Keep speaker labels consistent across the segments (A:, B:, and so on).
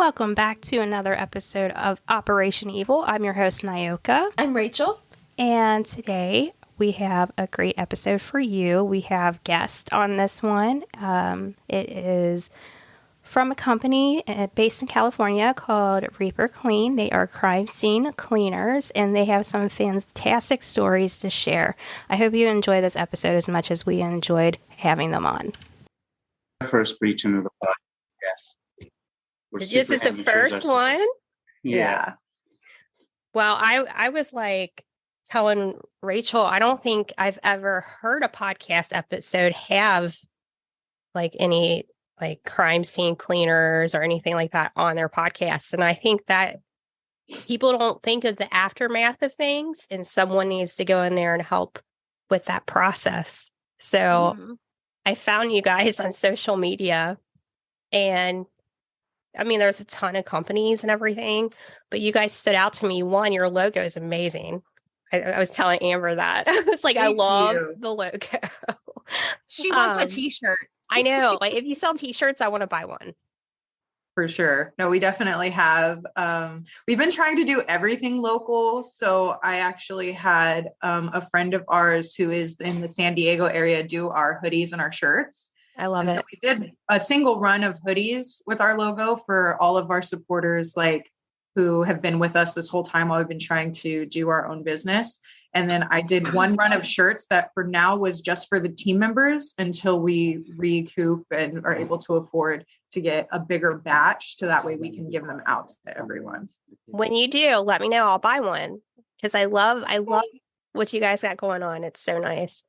A: Welcome back to another episode of Operation Evil. I'm your host, Nyoka.
B: I'm Rachel.
A: And today we have a great episode for you. We have guests on this one. It is from a company based in California called Reaper Clean. They are crime scene cleaners, and they have some fantastic stories to share. I hope you enjoy this episode as much as we enjoyed having them on.
C: First breach into the podcast.
B: This is the first one?
C: Yeah.
A: Well, I was like telling Rachel, I don't think I've ever heard a podcast episode have like any like crime scene cleaners or anything like that on their podcasts. And I think that people don't think of the aftermath of things, and someone needs to go in there and help with that process. So I found you guys on social media, and I mean, there's a ton of companies and everything, but you guys stood out to me. One, your logo is amazing. I was telling Amber that. I was like, I love the logo.
D: She wants a t-shirt.
A: I know. Like, if you sell t-shirts, I want to buy one.
D: For sure. No, we definitely have. We've been trying to do everything local. So I actually had a friend of ours who is in the San Diego area do our hoodies and our shirts.
A: I love it.
D: So we did a single run of hoodies with our logo for all of our supporters, like who have been with us this whole time while we've been trying to do our own business. And then I did one run of shirts that for now was just for the team members until we recoup and are able to afford to get a bigger batch. So that way we can give them out to everyone.
A: When you do, let me know. I'll buy one because I love what you guys got going on. It's so nice.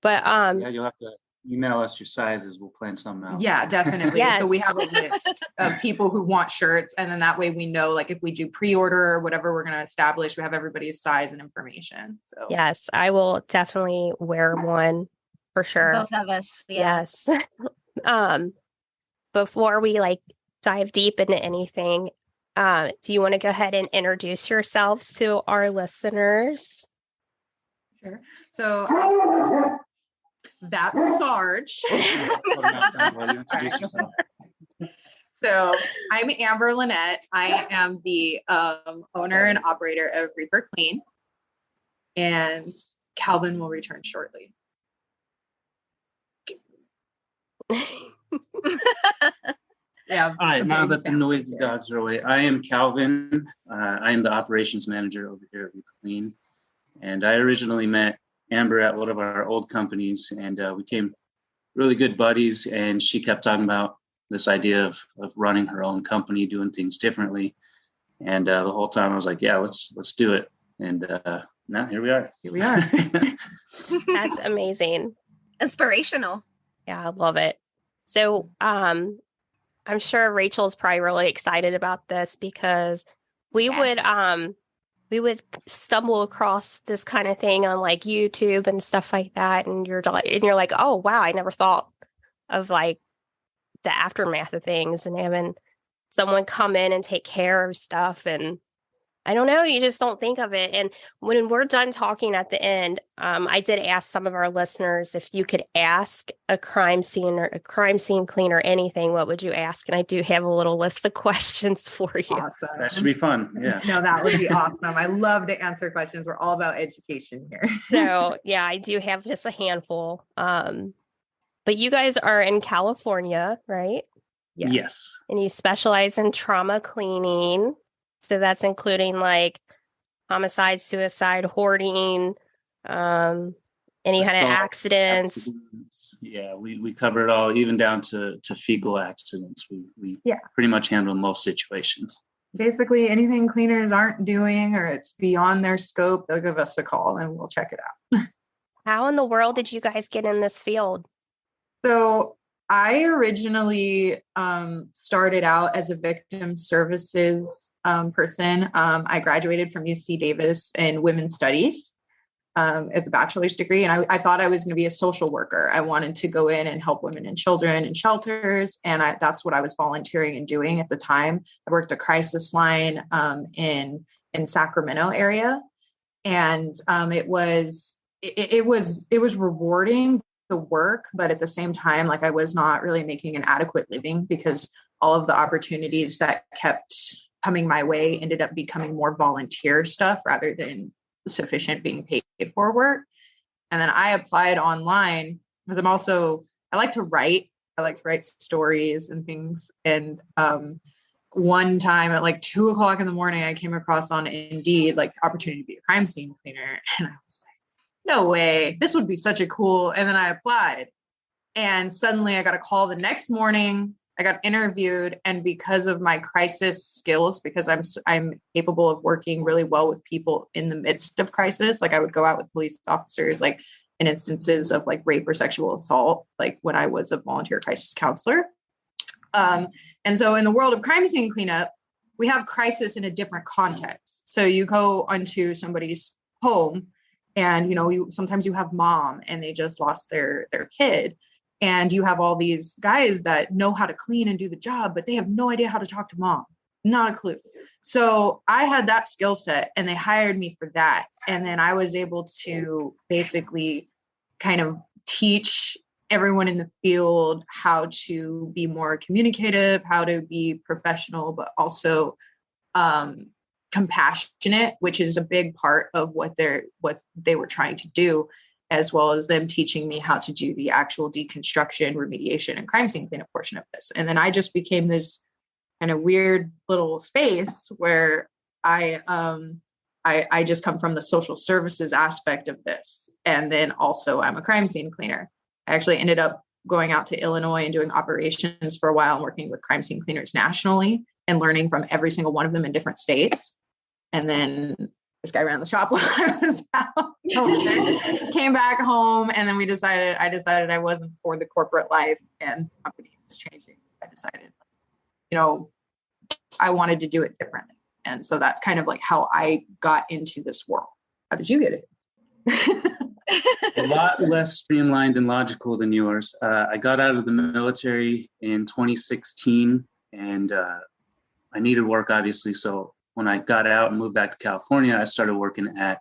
A: But
C: yeah, you'll have to email us your sizes. We'll plan something out.
D: Yeah, definitely.
A: Yes.
D: So we have a list of people who want shirts. And then that way we know, like if we do pre-order or whatever we're going to establish, we have everybody's size and information. So
A: yes, I will definitely wear one for sure.
B: Both of us. Yeah.
A: Yes. Before we like dive deep into anything, do you want to go ahead and introduce yourselves to our listeners?
D: Sure. So that's Sarge. So I'm Amber Lynette. I am the owner and operator of Reaper Clean, and Calvin will return shortly. Yeah.
C: Hi, now that the noisy dogs are away, I am Calvin. I am the operations manager over here at Reaper Clean, and I originally met Amber at one of our old companies, and we became really good buddies, and she kept talking about this idea of running her own company, doing things differently. And the whole time I was like, yeah, let's do it. And now here we are.
A: That's amazing.
B: Inspirational.
A: Yeah, I love it. So I'm sure Rachel's probably really excited about this because we would stumble across this kind of thing on like YouTube and stuff like that. And you're like, oh, wow, I never thought of like the aftermath of things and having someone come in and take care of stuff. And I don't know, you just don't think of it. And when we're done talking at the end, I did ask some of our listeners if you could ask a crime scene cleaner anything, what would you ask? And I do have a little list of questions for you.
D: Awesome.
C: That should be fun. Yeah.
D: No, that would be awesome. I love to answer questions. We're all about education here.
A: So yeah, I do have just a handful. But you guys are in California, right?
C: Yes.
A: And you specialize in trauma cleaning. So that's including like homicide, suicide, hoarding, any kind of accidents.
C: Yeah, we cover it all, even down to fecal accidents. We pretty much handle most situations.
D: Basically, anything cleaners aren't doing or it's beyond their scope, they'll give us a call and we'll check it out.
A: How in the world did you guys get in this field?
D: So I originally started out as a victim services person. I graduated from UC Davis in women's studies at the bachelor's degree. And I thought I was going to be a social worker. I wanted to go in and help women and children in shelters. And that's what I was volunteering and doing at the time. I worked a crisis line in Sacramento area. And it was rewarding, the work, but at the same time, like I was not really making an adequate living because all of the opportunities that kept coming my way ended up becoming more volunteer stuff rather than sufficient being paid for work. And then I applied online because I like to write. I like to write stories and things. And one time at like 2:00 in the morning, I came across on Indeed, like the opportunity to be a crime scene cleaner. And I was like, no way, this would be such a cool. And then I applied. And suddenly I got a call the next morning. I got interviewed, and because of my crisis skills, because I'm capable of working really well with people in the midst of crisis, like I would go out with police officers, like in instances of like rape or sexual assault, like when I was a volunteer crisis counselor. And so in the world of crime scene cleanup, we have crisis in a different context. So you go onto somebody's home, and sometimes you have mom and they just lost their kid. And you have all these guys that know how to clean and do the job, but they have no idea how to talk to mom. Not a clue. So I had that skill set, and they hired me for that. And then I was able to basically kind of teach everyone in the field how to be more communicative, how to be professional, but also compassionate, which is a big part of what they were trying to do, as well as them teaching me how to do the actual deconstruction, remediation, and crime scene cleanup portion of this. And then I just became this kind of weird little space where I just come from the social services aspect of this. And then also I'm a crime scene cleaner. I actually ended up going out to Illinois and doing operations for a while and working with crime scene cleaners nationally and learning from every single one of them in different states. And then this guy ran the shop while I was out over there, came back home, and then I decided I wasn't for the corporate life, and the company was changing. I decided, I wanted to do it differently. And so that's kind of like how I got into this world. How did you get it?
C: A lot less streamlined and logical than yours. I got out of the military in 2016, and I needed work, obviously. So when I got out and moved back to California, I started working at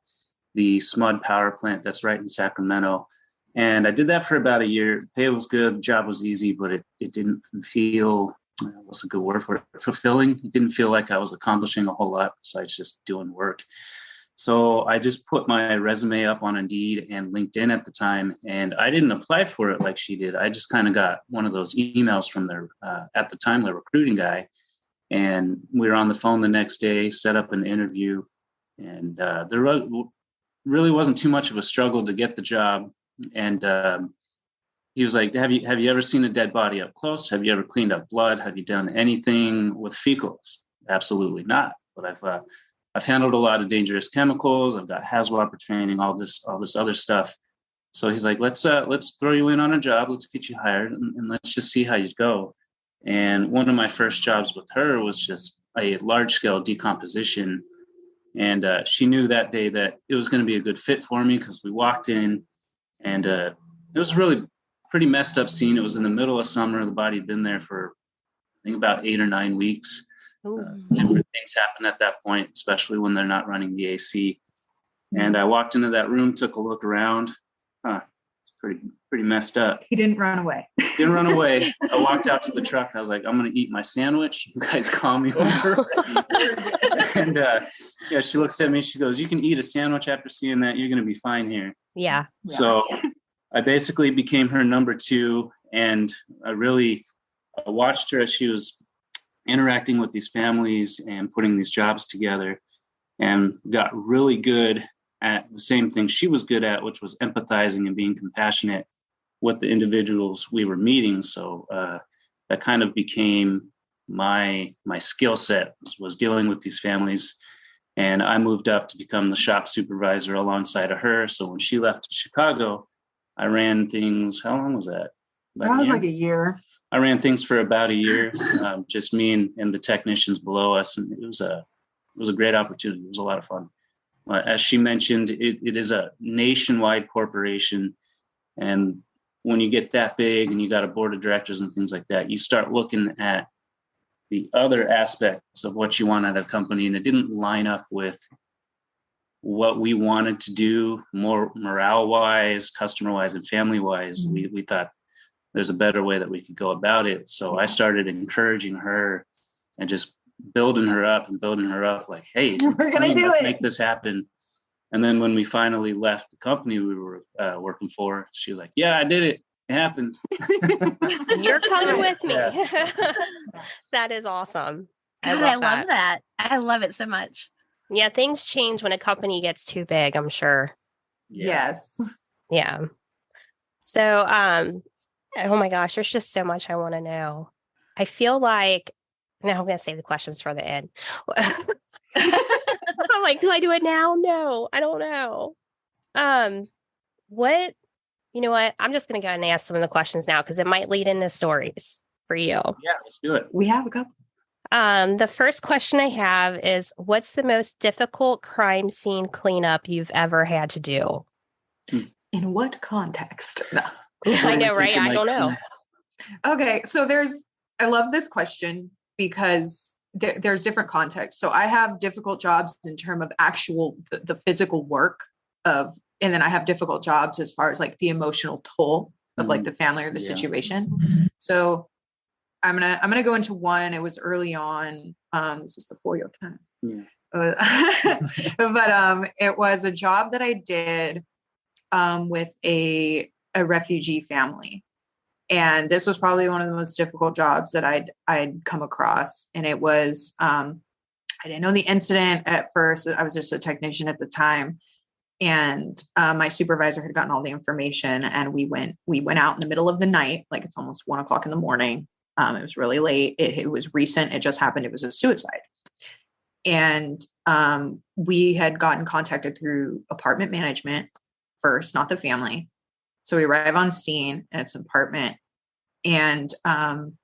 C: the SMUD power plant that's right in Sacramento. And I did that for about a year. Pay was good, the job was easy, but it didn't feel, what's a good word for it, fulfilling. It didn't feel like I was accomplishing a whole lot besides just doing work. So I just put my resume up on Indeed and LinkedIn at the time, and I didn't apply for it like she did. I just kind of got one of those emails from their, at the time, the recruiting guy. And we were on the phone the next day, set up an interview, and there really wasn't too much of a struggle to get the job. And he was like, have you ever seen a dead body up close? Have you ever cleaned up blood? Have you done anything with fecals? Absolutely not. But I've handled a lot of dangerous chemicals. I've got HAZWOP training, all this other stuff. So he's like, let's throw you in on a job. Let's get you hired, and let's just see how you go. And one of my first jobs with her was just a large-scale decomposition. And she knew that day that it was going to be a good fit for me, because we walked in, and it was a really pretty messed up scene. It was in the middle of summer. The body had been there for, I think, about 8 or 9 weeks. Different things happen at that point, especially when they're not running the AC. And I walked into that room, took a look around. It's pretty messed up.
D: He didn't run away.
C: Didn't run away. I walked out to the truck. I was like, I'm going to eat my sandwich. You guys call me over. And she looks at me. She goes, you can eat a sandwich after seeing that. You're going to be fine here.
A: Yeah.
C: So I basically became her number 2. And I watched her as she was interacting with these families and putting these jobs together, and got really good at the same thing she was good at, which was empathizing and being compassionate with the individuals we were meeting. So that kind of became my skill set, was dealing with these families. And I moved up to become the shop supervisor alongside of her. So when she left Chicago, I ran things. How long was that?
D: That was like a year.
C: I ran things for about a year, just me and the technicians below us. And it was a great opportunity. It was a lot of fun. As she mentioned, it is a nationwide corporation. And when you get that big and you got a board of directors and things like that, you start looking at the other aspects of what you want out of a company. And it didn't line up with what we wanted to do, more morale-wise, customer-wise, and family-wise. We thought there's a better way that we could go about it. So I started encouraging her and just building her up like, hey,
D: we're going to do
C: let's
D: it.
C: make this happen. And then when we finally left the company we were working for, she was like, yeah, I did it. It happened.
A: You're coming with me.
C: Yeah.
A: That is awesome.
B: God, I love that. I love it so much.
A: Yeah, things change when a company gets too big, I'm sure.
D: Yes.
A: Yeah. So, oh my gosh, there's just so much I want to know. I feel like, no, I'm going to save the questions for the end. I'm like, do I do it now? No, I don't know. You know what? I'm just going to go ahead and ask some of the questions now because it might lead into stories for you.
C: Yeah, let's do it.
D: We have a couple.
A: The first question I have is, what's the most difficult crime scene cleanup you've ever had to do?
D: In what context? No.
A: I know, right? I don't know.
D: Okay, so I love this question because there's different contexts. So I have difficult jobs in terms of actual the physical work of, and then I have difficult jobs as far as like the emotional toll of like the family or the situation. So I'm gonna go into one. It was early on. This was before your time.
C: Yeah.
D: But it was a job that I did with a refugee family. And this was probably one of the most difficult jobs that I'd come across. And it was, I didn't know the incident at first. I was just a technician at the time. And my supervisor had gotten all the information, and we went out in the middle of the night, like it's almost 1 o'clock in the morning. It was really late. It was recent. It just happened. It was a suicide. And we had gotten contacted through apartment management first, not the family. So we arrive on scene, and it's an apartment, and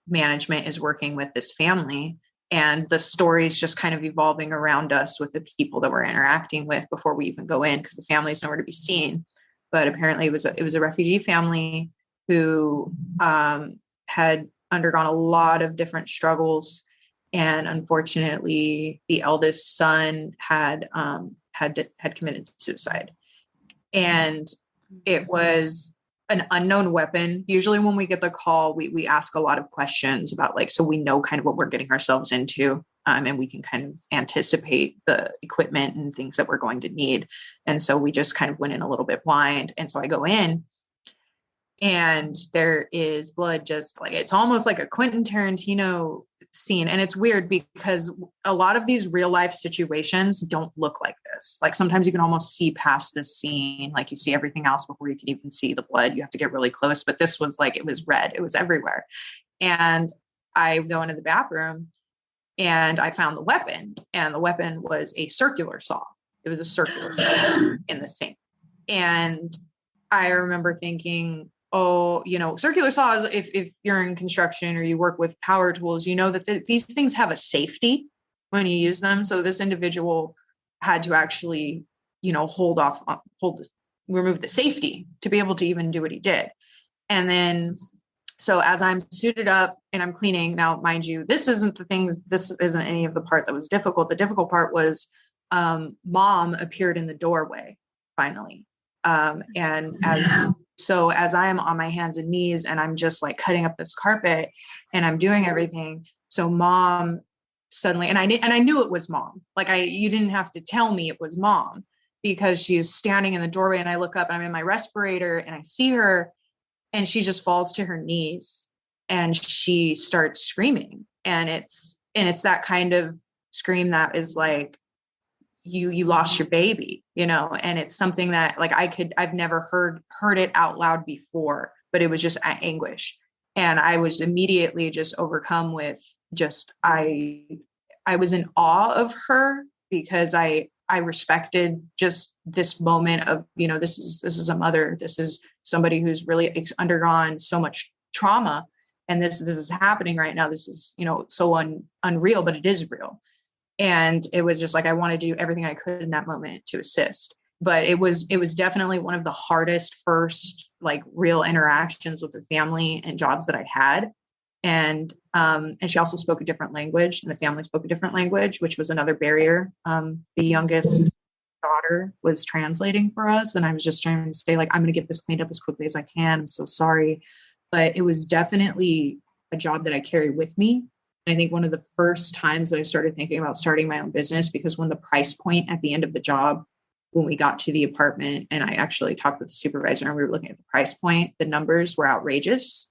D: management is working with this family, and the story is just kind of evolving around us with the people that we're interacting with before we even go in, because the family is nowhere to be seen. But apparently it was a refugee family who had undergone a lot of different struggles, and unfortunately the eldest son had committed suicide. And it was an unknown weapon. Usually when we get the call, we ask a lot of questions about, like, so we know kind of what we're getting ourselves into, and we can kind of anticipate the equipment and things that we're going to need. And so we just kind of went in a little bit blind. And so I go in, and there is blood, just like, it's almost like a Quentin Tarantino scene. And it's weird because a lot of these real life situations don't look like this. Like sometimes you can almost see past this scene, like you see everything else before you can even see the blood. You have to get really close. But this was like, it was red. It was everywhere. And I go into the bathroom, and I found the weapon, and the weapon was a circular saw. It was a circular saw in the sink. And I remember thinking, oh, circular saws, if you're in construction or you work with power tools, you know that these things have a safety when you use them. So this individual had to actually, remove the safety to be able to even do what he did. And then, so as I'm suited up and I'm cleaning, now, mind you, this isn't any of the part that was difficult. The difficult part was mom appeared in the doorway finally. And as I am on my hands and knees, and I'm just like cutting up this carpet, and I'm doing everything. So mom suddenly, and I knew it was mom. Like you didn't have to tell me it was mom, because she is standing in the doorway, and I look up, and I'm in my respirator, and I see her, and she just falls to her knees, and she starts screaming. And it's that kind of scream that is like, you lost your baby, and it's something that, like, I've never heard it out loud before, but it was just anguish. And I was immediately just overcome with I was in awe of her, because I respected just this moment of, this is a mother, this is somebody who's really undergone so much trauma, and this is happening right now. This is, so unreal, but it is real. And it was just like, I wanted to do everything I could in that moment to assist. But it was definitely one of the hardest first, like, real interactions with the family and jobs that I had. And she also spoke a different language, and the family spoke a different language, which was another barrier. The youngest daughter was translating for us. And I was just trying to say, like, I'm going to get this cleaned up as quickly as I can. I'm so sorry. but it was definitely a job that I carried with me. And I think one of the first times that I started thinking about starting my own business, because when the price point at the end of the job, when we got to the apartment and I actually talked with the supervisor and we were looking at the price point, the numbers were outrageous.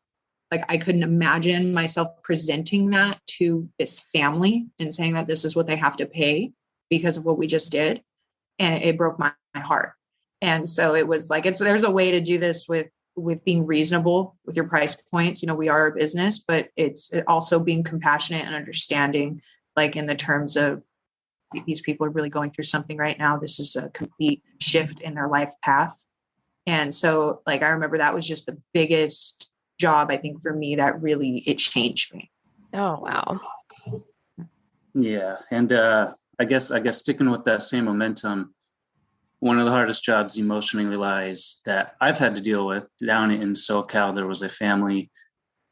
D: Like I couldn't imagine myself presenting that to this family and saying that this is what they have to pay because of what we just did. And it broke my heart. And so it was like, there's a way to do this with being reasonable with your price points. You know, we are a business, but it's also being compassionate and understanding, like in the terms of these people are really going through something right now. This is a complete shift in their life path. And so like, I remember that was just the biggest job, I think for me, that really, it changed me.
A: Oh, wow.
C: Yeah. And I guess sticking with that same momentum, one of the hardest jobs emotionally wise that I've had to deal with down in SoCal, there was a family,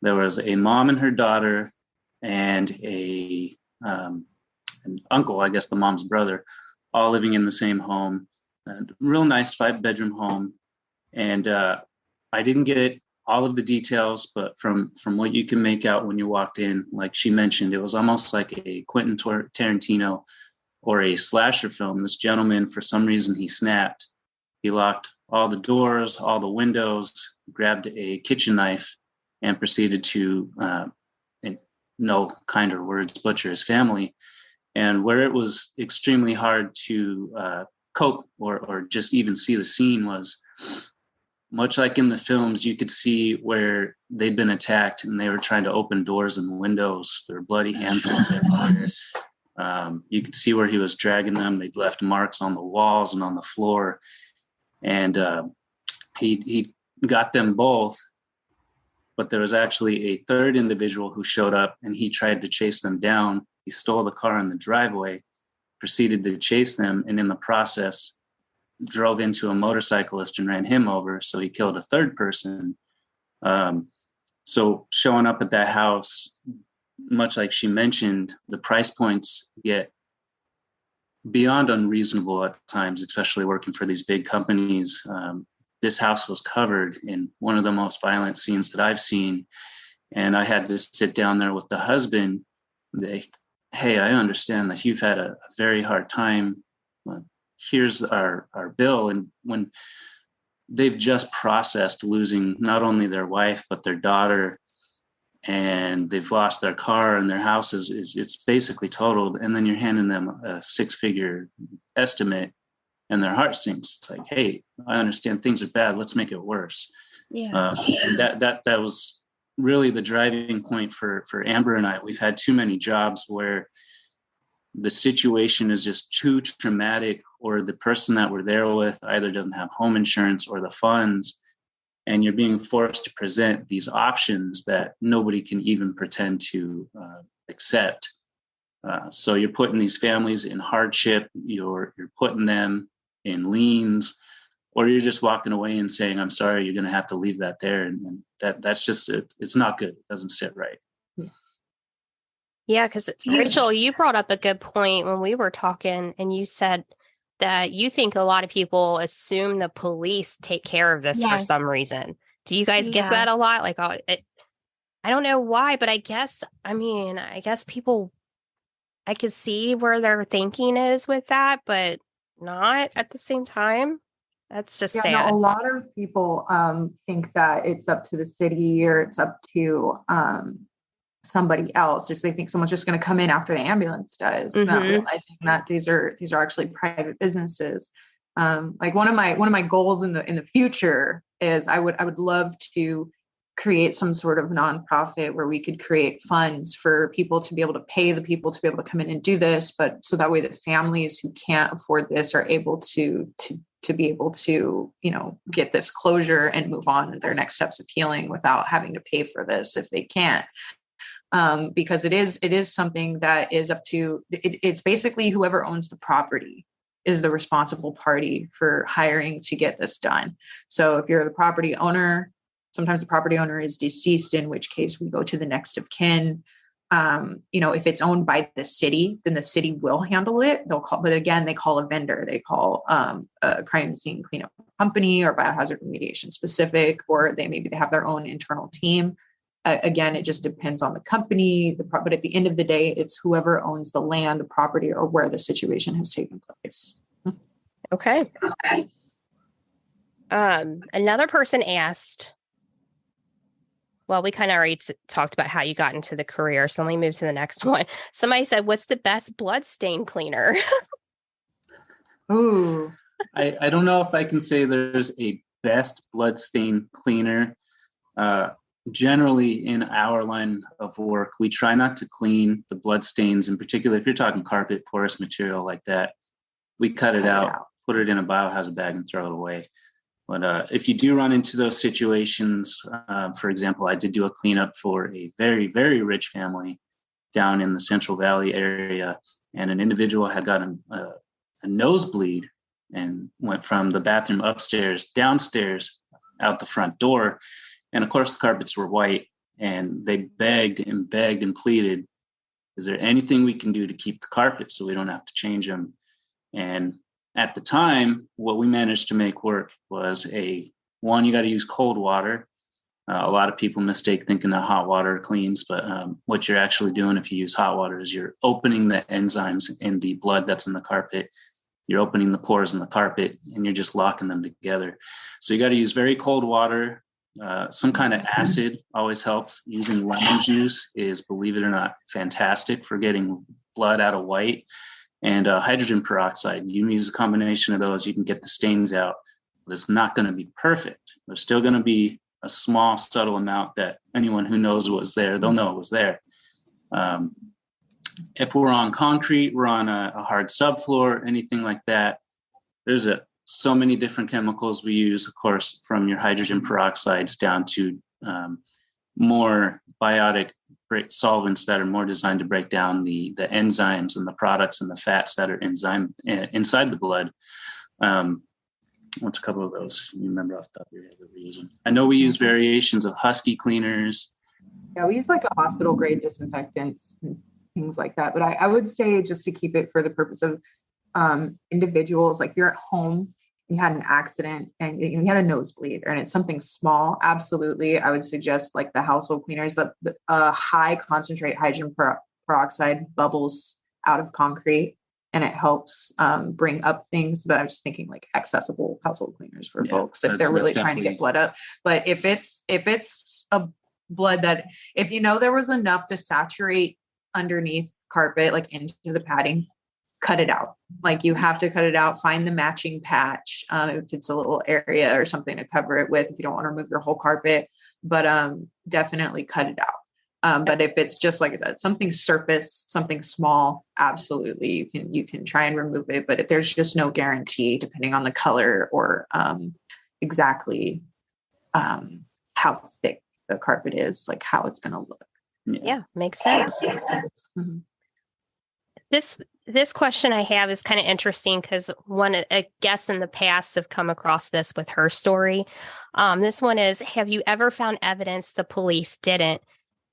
C: there was a mom and her daughter and an uncle, I guess the mom's brother, all living in the same home, a real nice 5-bedroom home. And I didn't get all of the details, but from what you can make out when you walked in, like she mentioned, it was almost like a Quentin Tarantino or a slasher film. This gentleman, for some reason, he snapped. He locked all the doors, all the windows, grabbed a kitchen knife, and proceeded to, in no kinder words, butcher his family. And where it was extremely hard to cope or just even see the scene was, much like in the films, you could see where they'd been attacked and they were trying to open doors and windows. There were bloody handprints everywhere. You could see where he was dragging them. They'd left marks on the walls and on the floor. And he got them both, but there was actually a third individual who showed up and he tried to chase them down. He stole the car in the driveway, proceeded to chase them, and in the process drove into a motorcyclist and ran him over. So he killed a third person. So showing up at that house, much like she mentioned, the price points get beyond unreasonable at times, especially working for these big companies. This house was covered in one of the most violent scenes that I've seen. And I had to sit down there with the husband. Hey, I understand that you've had a very hard time. Here's our bill. And when they've just processed losing not only their wife, but their daughter, and they've lost their car and their house it's basically totaled. And then you're handing them a 6-figure estimate and their heart sinks. It's like, hey, I understand things are bad. Let's make it worse.
A: Yeah.
C: And that was really the driving point for Amber and I. We've had too many jobs where the situation is just too traumatic, or the person that we're there with either doesn't have home insurance or the funds, and you're being forced to present these options that nobody can even pretend to accept. So you're putting these families in hardship, you're putting them in liens, or you're just walking away and saying, I'm sorry, you're going to have to leave that there. And that's just, it's not good. It doesn't sit right.
A: Yeah, because Rachel, you brought up a good point when we were talking, and you said that you think a lot of people assume the police take care of this for some reason. Do you guys get that a lot? Like, I don't know why, but I guess people, I could see where their thinking is with that, but not at the same time. That's just sad.
D: No, a lot of people think that it's up to the city or it's up to somebody else. Just they think someone's just going to come in after the ambulance does, not realizing that these are actually private businesses. Like one of my goals in the future is I would love to create some sort of nonprofit where we could create funds for people to be able to pay the people to be able to come in and do this, but so that way that families who can't afford this are able to be able to, get this closure and move on to their next steps of healing without having to pay for this if they can't. Because it is something that is up to, it's basically whoever owns the property is the responsible party for hiring to get this done. So if you're the property owner, sometimes the property owner is deceased, in which case we go to the next of kin. If it's owned by the city, then the city will handle it. But again, they call a vendor, they call a crime scene cleanup company or biohazard remediation specific, or they have their own internal team. Again, it just depends on the company, but at the end of the day, it's whoever owns the land, the property, or where the situation has taken place.
A: Okay. Another person asked, well, we kind of already talked about how you got into the career, so let me move to the next one. Somebody said, what's the best blood stain cleaner?
D: Ooh.
C: I don't know if I can say there's a best blood stain cleaner. Generally, in our line of work, we try not to clean the blood stains. In particular, if you're talking carpet, porous material like that, we cut it out, put it in a biohazard bag and throw it away. But if you do run into those situations, for example, I did do a cleanup for a very, very rich family down in the Central Valley area, and an individual had gotten a nosebleed and went from the bathroom upstairs, downstairs, out the front door. And of course, the carpets were white, and they begged and pleaded, is there anything we can do to keep the carpets so we don't have to change them? And at the time, what we managed to make work was you got to use cold water. A lot of people mistake thinking that hot water cleans, but what you're actually doing if you use hot water is you're opening the enzymes in the blood that's in the carpet. You're opening the pores in the carpet, and you're just locking them together. So you got to use very cold water. Some kind of acid always helps. Using lemon juice is, believe it or not, fantastic for getting blood out of white. And hydrogen peroxide, you can use a combination of those, you can get the stains out. But it's not going to be perfect. There's still going to be a small, subtle amount that anyone who knows what was there, they'll know it was there. If we're on concrete, we're on a hard subfloor, anything like that, there's so many different chemicals we use, of course, from your hydrogen peroxides down to more biotic solvents that are more designed to break down the enzymes and the products and the fats that are inside the blood. What's a couple of those? You remember off the top of your head that we're using? I know we use variations of Husky cleaners.
D: Yeah, we use like the hospital grade disinfectants and things like that. But I would say, just to keep it for the purpose of individuals, like if you're at home, you had an accident and you had a nosebleed, and it's something small, absolutely, I would suggest like the household cleaners. The high concentrate hydrogen peroxide bubbles out of concrete, and it helps bring up things. But I'm just thinking like accessible household cleaners for folks if they're really trying to get blood up. But if it's a blood that, if there was enough to saturate underneath carpet, like into the padding, cut it out. Like you have to cut it out, find the matching patch. If it's a little area or something to cover it with, if you don't want to remove your whole carpet, but definitely cut it out. But if it's just, like I said, something surface, something small, absolutely you can try and remove it. But if there's just no guarantee, depending on the color or exactly how thick the carpet is, like how it's going to look.
A: Yeah, makes sense.
D: Mm-hmm.
A: This question I have is kind of interesting because a guest in the past have come across this with her story. This one is, have you ever found evidence the police didn't?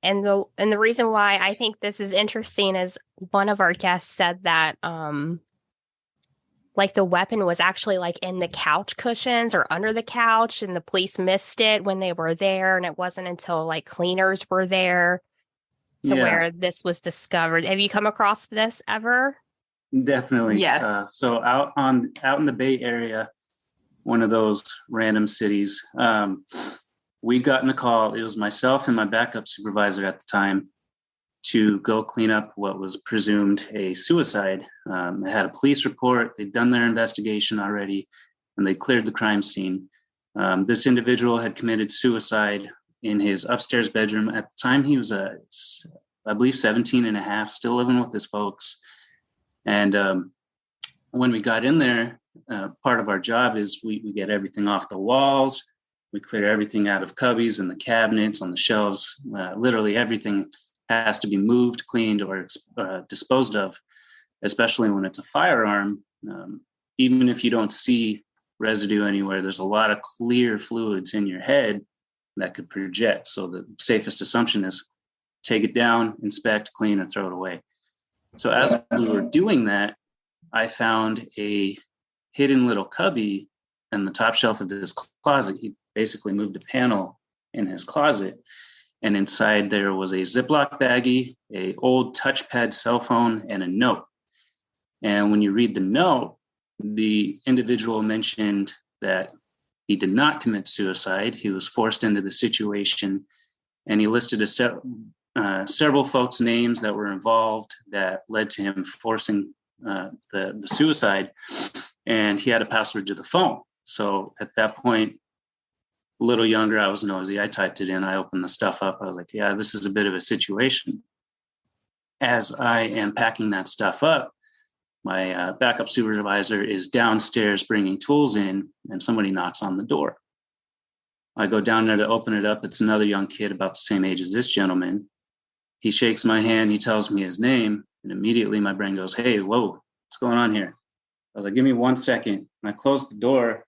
A: And the reason why I think this is interesting is one of our guests said that like the weapon was actually like in the couch cushions or under the couch, and the police missed it when they were there, and it wasn't until like cleaners were there where this was discovered. Have you come across this ever?
C: Definitely.
D: Yes.
C: So out in the Bay Area, one of those random cities, we'd gotten a call. It was myself and my backup supervisor at the time to go clean up what was presumed a suicide. It had a police report. They'd done their investigation already, and they cleared the crime scene. This individual had committed suicide in his upstairs bedroom. At the time, he was, I believe, 17 and a half, still living with his folks. And when we got in there, part of our job is we get everything off the walls. We clear everything out of cubbies and the cabinets, on the shelves. Literally everything has to be moved, cleaned, or disposed of, especially when it's a firearm. Even if you don't see residue anywhere, there's a lot of clear fluids in your head that could project. So the safest assumption is take it down, inspect, clean, and throw it away. So as we were doing that, I found a hidden little cubby in the top shelf of his closet. He basically moved a panel in his closet, and inside there was a Ziploc baggie, a old touchpad cell phone, and a note. And when you read the note, the individual mentioned that he did not commit suicide. He was forced into the situation, and he listed several folks' names that were involved that led to him forcing the suicide. And he had a password to the phone. So at that point, a little younger, I was nosy. I typed it in. I opened the stuff up. I was like, yeah, this is a bit of a situation. As I am packing that stuff up, my backup supervisor is downstairs bringing tools in, and somebody knocks on the door. I go down there to open it up. It's another young kid about the same age as this gentleman. He shakes my hand. He tells me his name, and immediately my brain goes, hey, whoa, what's going on here? I was like, give me 1 second. And I closed the door,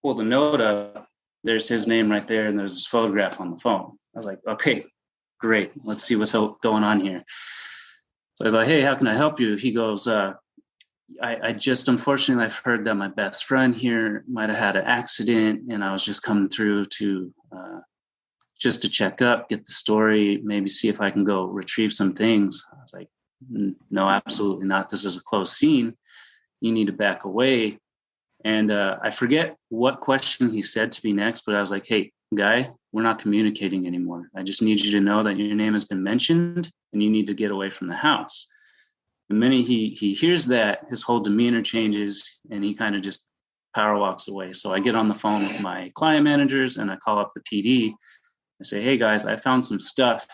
C: pulled the note up. There's his name right there, and there's his photograph on the phone. I was like, okay, great. Let's see what's going on here. So I go, hey, how can I help you? He goes, I just, unfortunately, I've heard that my best friend here might have had an accident, and I was just coming through to just to check up, get the story, maybe see if I can go retrieve some things. I was like, no, absolutely not. This is a closed scene. You need to back away. And I forget what question he said to me next, but I was like, hey, guy, we're not communicating anymore. I just need you to know that your name has been mentioned and you need to get away from the house. The minute he hears that, his whole demeanor changes and he kind of just power walks away. So I get on the phone with my client managers and I call up the PD. I say, hey guys, I found some stuff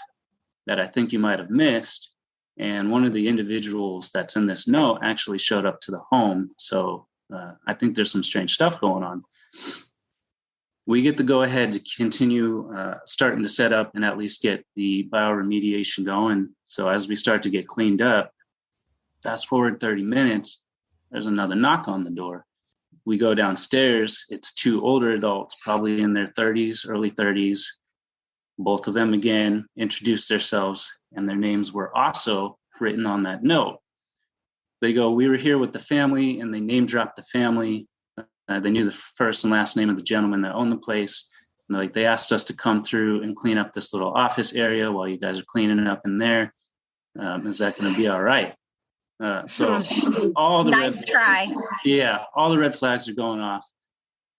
C: that I think you might have missed. And one of the individuals that's in this note actually showed up to the home. So I think there's some strange stuff going on. We get to go ahead to continue starting to set up and at least get the bioremediation going. So as we start to get cleaned up, fast forward 30 minutes, there's another knock on the door. We go downstairs. It's two older adults, probably in their 30s, early 30s. Both of them, again, introduced themselves, and their names were also written on that note. They go, we were here with the family, and they name dropped the family. They knew the first and last name of the gentleman that owned the place. And they asked us to come through and clean up this little office area while you guys are cleaning it up in there. Is that going to be all right? So all the
B: nice try.
C: Yeah, all the red flags are going off.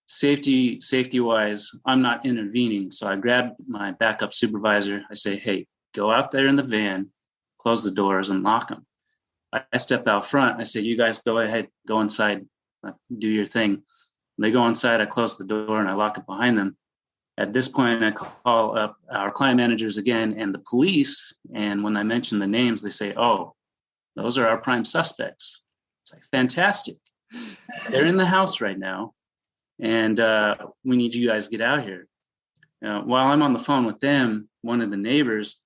C: Safety wise, I'm not intervening. So I grab my backup supervisor. I say, hey, go out there in the van, close the doors and lock them. I step out front. I say, you guys go ahead, go inside, do your thing. They go inside. I close the door and I lock it behind them. At this point, I call up our client managers again and the police. And when I mention the names, they say, oh, those are our prime suspects. It's like, fantastic. They're in the house right now. And we need you guys to get out here. While I'm on the phone with them, one of the neighbors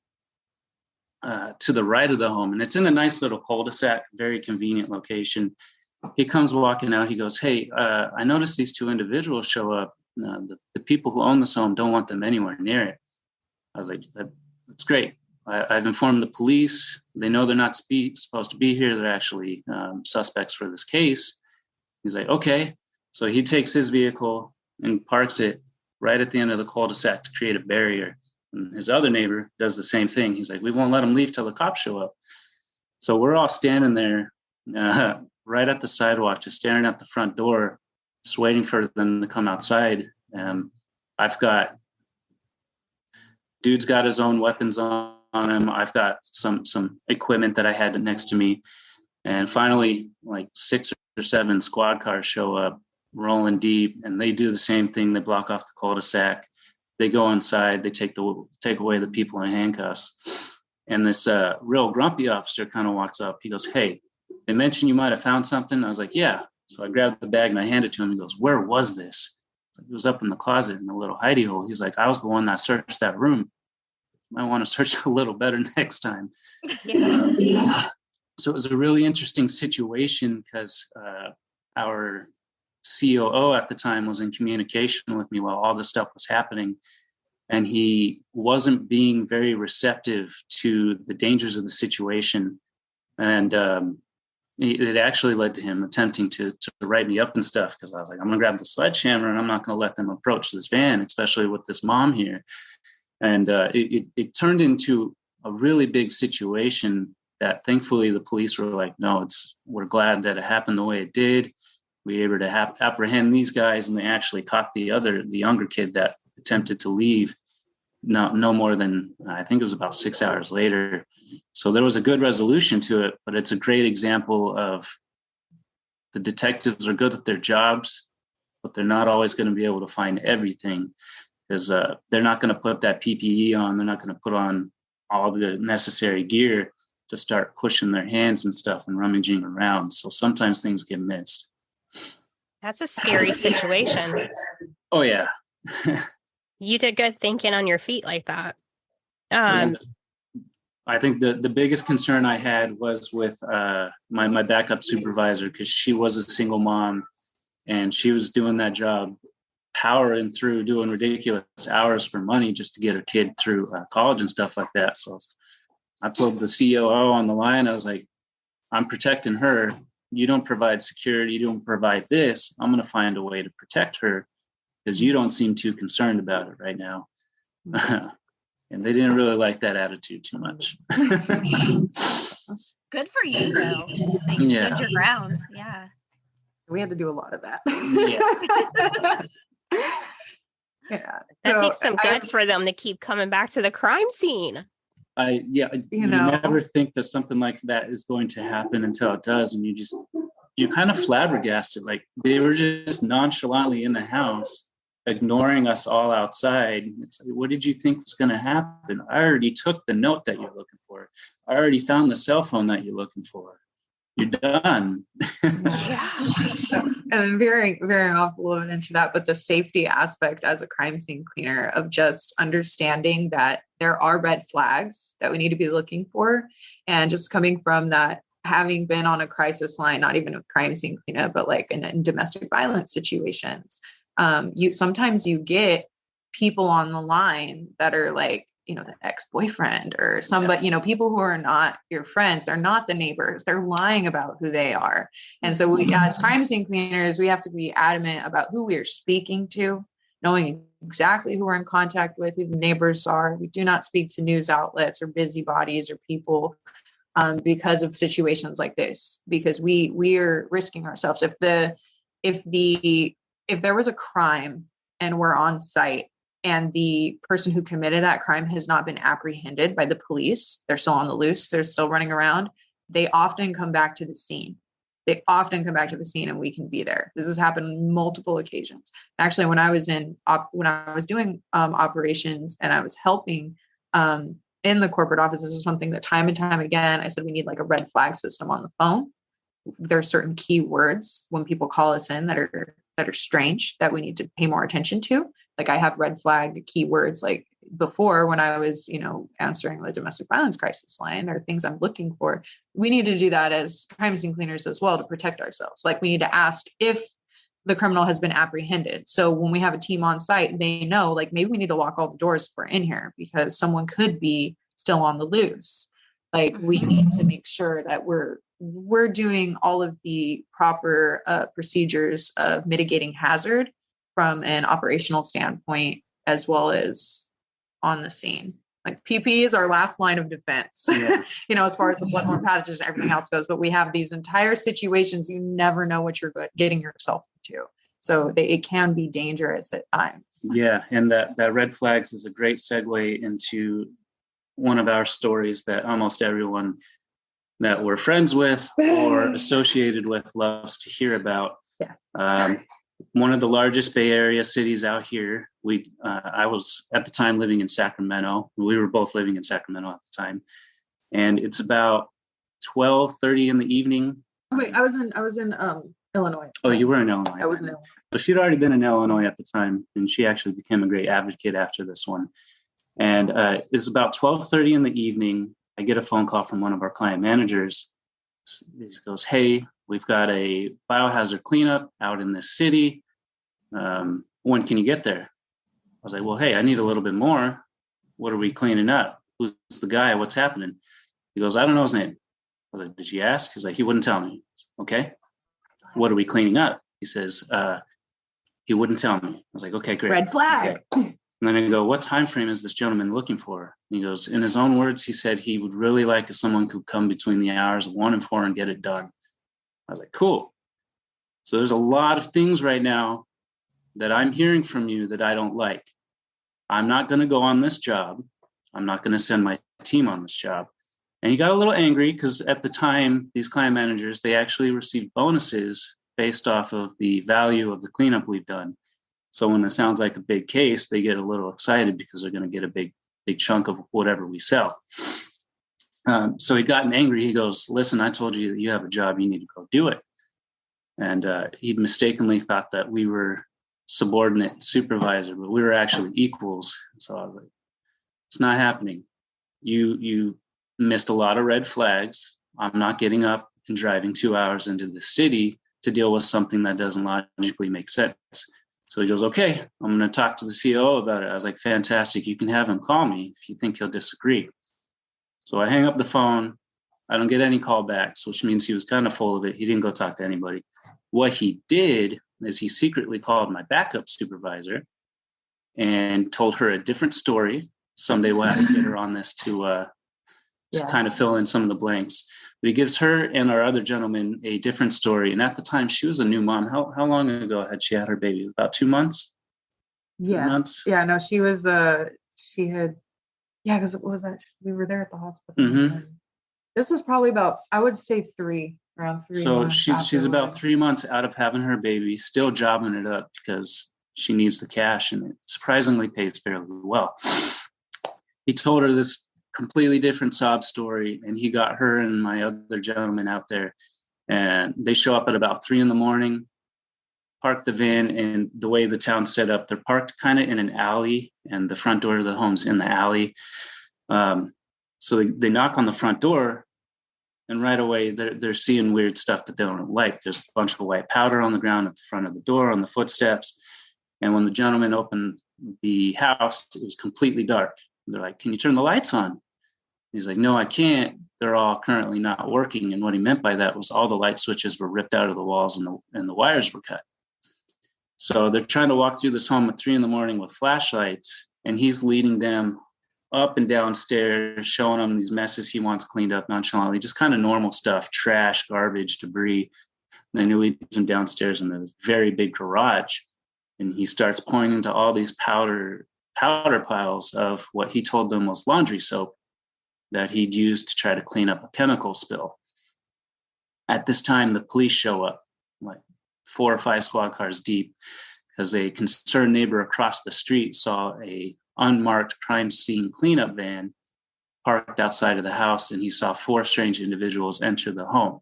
C: to the right of the home, and it's in a nice little cul-de-sac, very convenient location. He comes walking out. He goes, hey, I noticed these two individuals show up. The people who own this home don't want them anywhere near it. I was like, that's great. I've informed the police. They know they're not supposed to be here. They're actually suspects for this case. He's like, okay. So he takes his vehicle and parks it right at the end of the cul-de-sac to create a barrier. And his other neighbor does the same thing. He's like, we won't let them leave till the cops show up. So we're all standing there right at the sidewalk, just staring at the front door, just waiting for them to come outside. Dude's got his own weapons on him. I've got some equipment that I had next to me. And finally, like 6 or 7 squad cars show up, rolling deep, and they do the same thing. They block off the cul-de-sac. They go inside. They take away the people in handcuffs. And this real grumpy officer kind of walks up. He goes, hey, they mentioned you might have found something. I was like, yeah. So I grabbed the bag and I hand it to him. He goes, where was this? It was up in the closet in a little hidey hole. He's like, I was the one that searched that room. Might want to search a little better next time. So it was a really interesting situation because our COO at the time was in communication with me while all this stuff was happening. and he wasn't being very receptive to the dangers of the situation. And it actually led to him attempting to write me up and stuff, because I was like, I'm going to grab the sledgehammer and I'm not going to let them approach this van, especially with this mom here. And it turned into a really big situation that thankfully the police were like, no, we're glad that it happened the way it did. We were able to apprehend these guys, and they actually caught the younger kid that attempted to leave no more than, I think it was about 6 hours later. So there was a good resolution to it, but it's a great example of the detectives are good at their jobs, but they're not always going to be able to find everything, because they're not going to put that PPE on. They're not going to put on all of the necessary gear to start pushing their hands and stuff and rummaging around. So sometimes things get missed.
A: That's a scary situation.
C: Oh, yeah.
A: You did good thinking on your feet like that.
C: I think the biggest concern I had was with my backup supervisor, because she was a single mom and she was doing that job, powering through, doing ridiculous hours for money just to get her kid through college and stuff like that. So I told the COO on the line, I was like, I'm protecting her. You don't provide security. You don't provide this. I'm going to find a way to protect her, because you don't seem too concerned about it right now. And they didn't really like that attitude too much.
B: Good for you, though. That you stood your ground. Yeah.
D: We had to do a lot of that.
A: Yeah. That takes some guts for them to keep coming back to the crime scene.
C: You never think that something like that is going to happen until it does. And you kind of flabbergasted. Like, they were just nonchalantly in the house, ignoring us all outside. It's like, what did you think was going to happen? I already took the note that you're looking for. I already found the cell phone that you're looking for. You're done.
D: And very, very often into that, but the safety aspect as a crime scene cleaner of just understanding that there are red flags that we need to be looking for. And just coming from that, having been on a crisis line, not even with crime scene cleanup, but like in domestic violence situations, sometimes you get people on the line that are like, the ex-boyfriend or somebody, people who are not your friends. They're not the neighbors. They're lying about who they are. And so we, as crime scene cleaners, we have to be adamant about who we are speaking to, knowing exactly who we're in contact with, who the neighbors are. We do not speak to news outlets or busybodies or people because of situations like this, because we are risking ourselves. If there was a crime and we're on site and the person who committed that crime has not been apprehended by the police, they're still on the loose, they're still running around, they often come back to the scene. And we can be there. This has happened on multiple occasions. Actually, when I was doing operations and I was helping in the corporate office, this is something that time and time again, I said, we need like a red flag system on the phone. There are certain keywords when people call us in that are strange that we need to pay more attention to. Like, I have red flag keywords, like before when I was, answering the domestic violence crisis line, there are things I'm looking for. We need to do that as crime scene cleaners as well to protect ourselves. Like, we need to ask if the criminal has been apprehended. So when we have a team on site, they know, like, maybe we need to lock all the doors if we're in here because someone could be still on the loose. Like, we need to make sure that we're doing all of the proper procedures of mitigating hazard from an operational standpoint, as well as on the scene. Like, PPE is our last line of defense, yeah. As far as the bloodborne pathogens and everything else goes, but we have these entire situations. You never know what you're getting yourself into. So it can be dangerous at times.
C: Yeah. And that red flags is a great segue into one of our stories that almost everyone that we're friends with or associated with loves to hear about. Yeah. One of the largest Bay Area cities out here. I was at the time living in Sacramento. We were both living in Sacramento at the time, and it's about 12:30 in the evening.
D: Oh, wait, I was in Illinois.
C: Oh, you were in Illinois.
D: I was in Illinois.
C: So she'd already been in Illinois at the time, and she actually became a great advocate after this one. And it's about 12:30 in the evening. I get a phone call from one of our client managers. He goes, "Hey, we've got a biohazard cleanup out in this city. When can you get there?" was like, well, hey, I need a little bit more. What are we cleaning up? Who's the guy? What's happening? He goes, I don't know his name. I was like, did you ask? He's like, he wouldn't tell me. Okay. What are we cleaning up? He says, he wouldn't tell me. I was like, okay, great.
D: Red flag.
C: Okay. And then I go, what time frame is this gentleman looking for? And he goes, in his own words, he said he would really like if someone could come between the hours of 1 and 4 and get it done. I was like, cool. So there's a lot of things right now that I'm hearing from you that I don't like. I'm not going to go on this job. I'm not going to send my team on this job. And he got a little angry because at the time, these client managers, they actually received bonuses based off of the value of the cleanup we've done. So when it sounds like a big case, they get a little excited because they're going to get a big chunk of whatever we sell. So he got angry. He goes, listen, I told you that you have a job. You need to go do it. And he mistakenly thought that we were subordinate supervisor, but we were actually equals. So I was like, it's not happening. You missed a lot of red flags. I'm not getting up and driving 2 hours into the city to deal with something that doesn't logically make sense. So he goes, okay, I'm going to talk to the COO about it. I was like, fantastic. You can have him call me if you think he'll disagree. So I hang up the phone. I don't get any callbacks, which means he was kind of full of it. He didn't go talk to anybody. What he did is he secretly called my backup supervisor and told her a different story. Someday we'll have to get her on this to kind of fill in some of the blanks. But he gives her and our other gentleman a different story. And at the time, she was a new mom. How long ago had she had her baby? About 2 months?
D: Yeah.
C: 2 months?
D: Yeah, no, she was, she had, yeah, because what was that? We were there at the hospital.
C: Mm-hmm.
D: This was probably about, I would say around 3
C: So
D: months.
C: she's about 3 months out of having her baby, still jobbing it up because she needs the cash, and it surprisingly pays fairly well. He told her this completely different sob story, and he got her and my other gentleman out there, and they show up at about 3 a.m, park the van, and the way the town's set up, they're parked kind of in an alley, and the front door of the home's in the alley. So they knock on the front door, and right away they're seeing weird stuff that they don't like. There's a bunch of white powder on the ground at the front of the door, on the footsteps. And when the gentleman opened the house, it was completely dark. They're like, can you turn the lights on? He's like, no, I can't. They're all currently not working. And what he meant by that was all the light switches were ripped out of the walls and the wires were cut. So they're trying to walk through this home at 3 a.m. with flashlights, and he's leading them up and down stairs, showing them these messes he wants cleaned up nonchalantly, just kind of normal stuff, trash, garbage, debris. And then he leads them downstairs in this very big garage, and he starts pointing to all these powder piles of what he told them was laundry soap that he'd used to try to clean up a chemical spill. At this time, the police show up, like 4 or 5 squad cars deep, because a concerned neighbor across the street saw a unmarked crime scene cleanup van parked outside of the house, and he saw 4 strange individuals enter the home.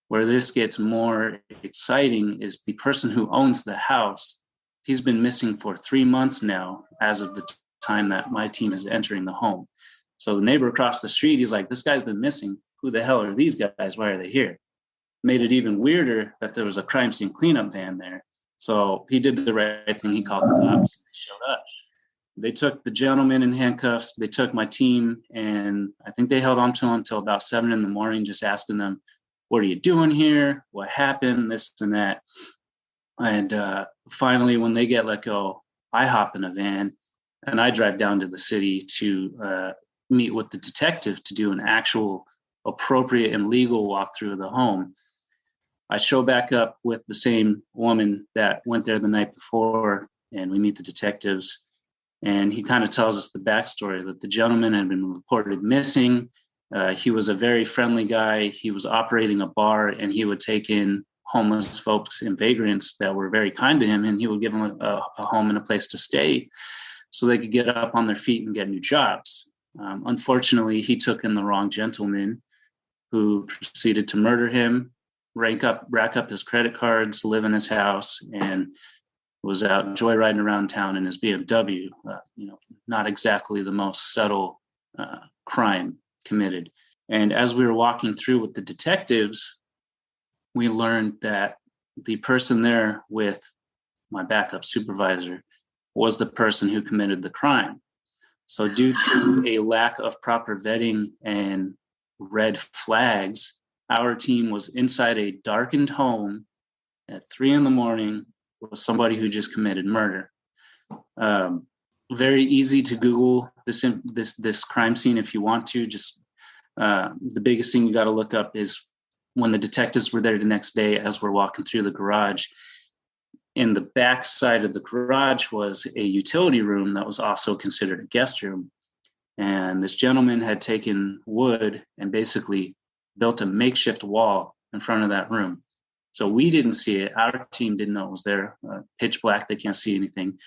C: Where this gets more exciting is the person who owns the house. He's been missing for 3 months now, as of the time that my team is entering the home. So the neighbor across the street, he's like, this guy's been missing. Who the hell are these guys? Why are they here? Made it even weirder that there was a crime scene cleanup van there. So he did the right thing. He called the cops. They showed up. They took the gentleman in handcuffs. They took my team, and I think they held on to him until about 7 a.m, just asking them, what are you doing here? What happened? This and that. And finally, when they get let go, I hop in a van and I drive down to the city to meet with the detective to do an actual appropriate and legal walkthrough of the home. I show back up with the same woman that went there the night before, and we meet the detectives. And he kind of tells us the backstory that the gentleman had been reported missing. He was a very friendly guy. He was operating a bar, and he would take in homeless folks and vagrants that were very kind to him, and he would give them a home and a place to stay so they could get up on their feet and get new jobs. Unfortunately, he took in the wrong gentleman, who proceeded to murder him, rack up his credit cards, live in his house, and was out joyriding around town in his BMW. Not exactly the most subtle crime committed. And as we were walking through with the detectives, we learned that the person there with my backup supervisor was the person who committed the crime. So due to a lack of proper vetting and red flags, our team was inside a darkened home at 3 a.m. with somebody who just committed murder. Very easy to Google this crime scene if you want to. Just the biggest thing you got to look up is when the detectives were there the next day as we're walking through the garage. In the back side of the garage was a utility room that was also considered a guest room. And this gentleman had taken wood and basically built a makeshift wall in front of that room. So we didn't see it. Our team didn't know it was there. Pitch black, they can't see anything.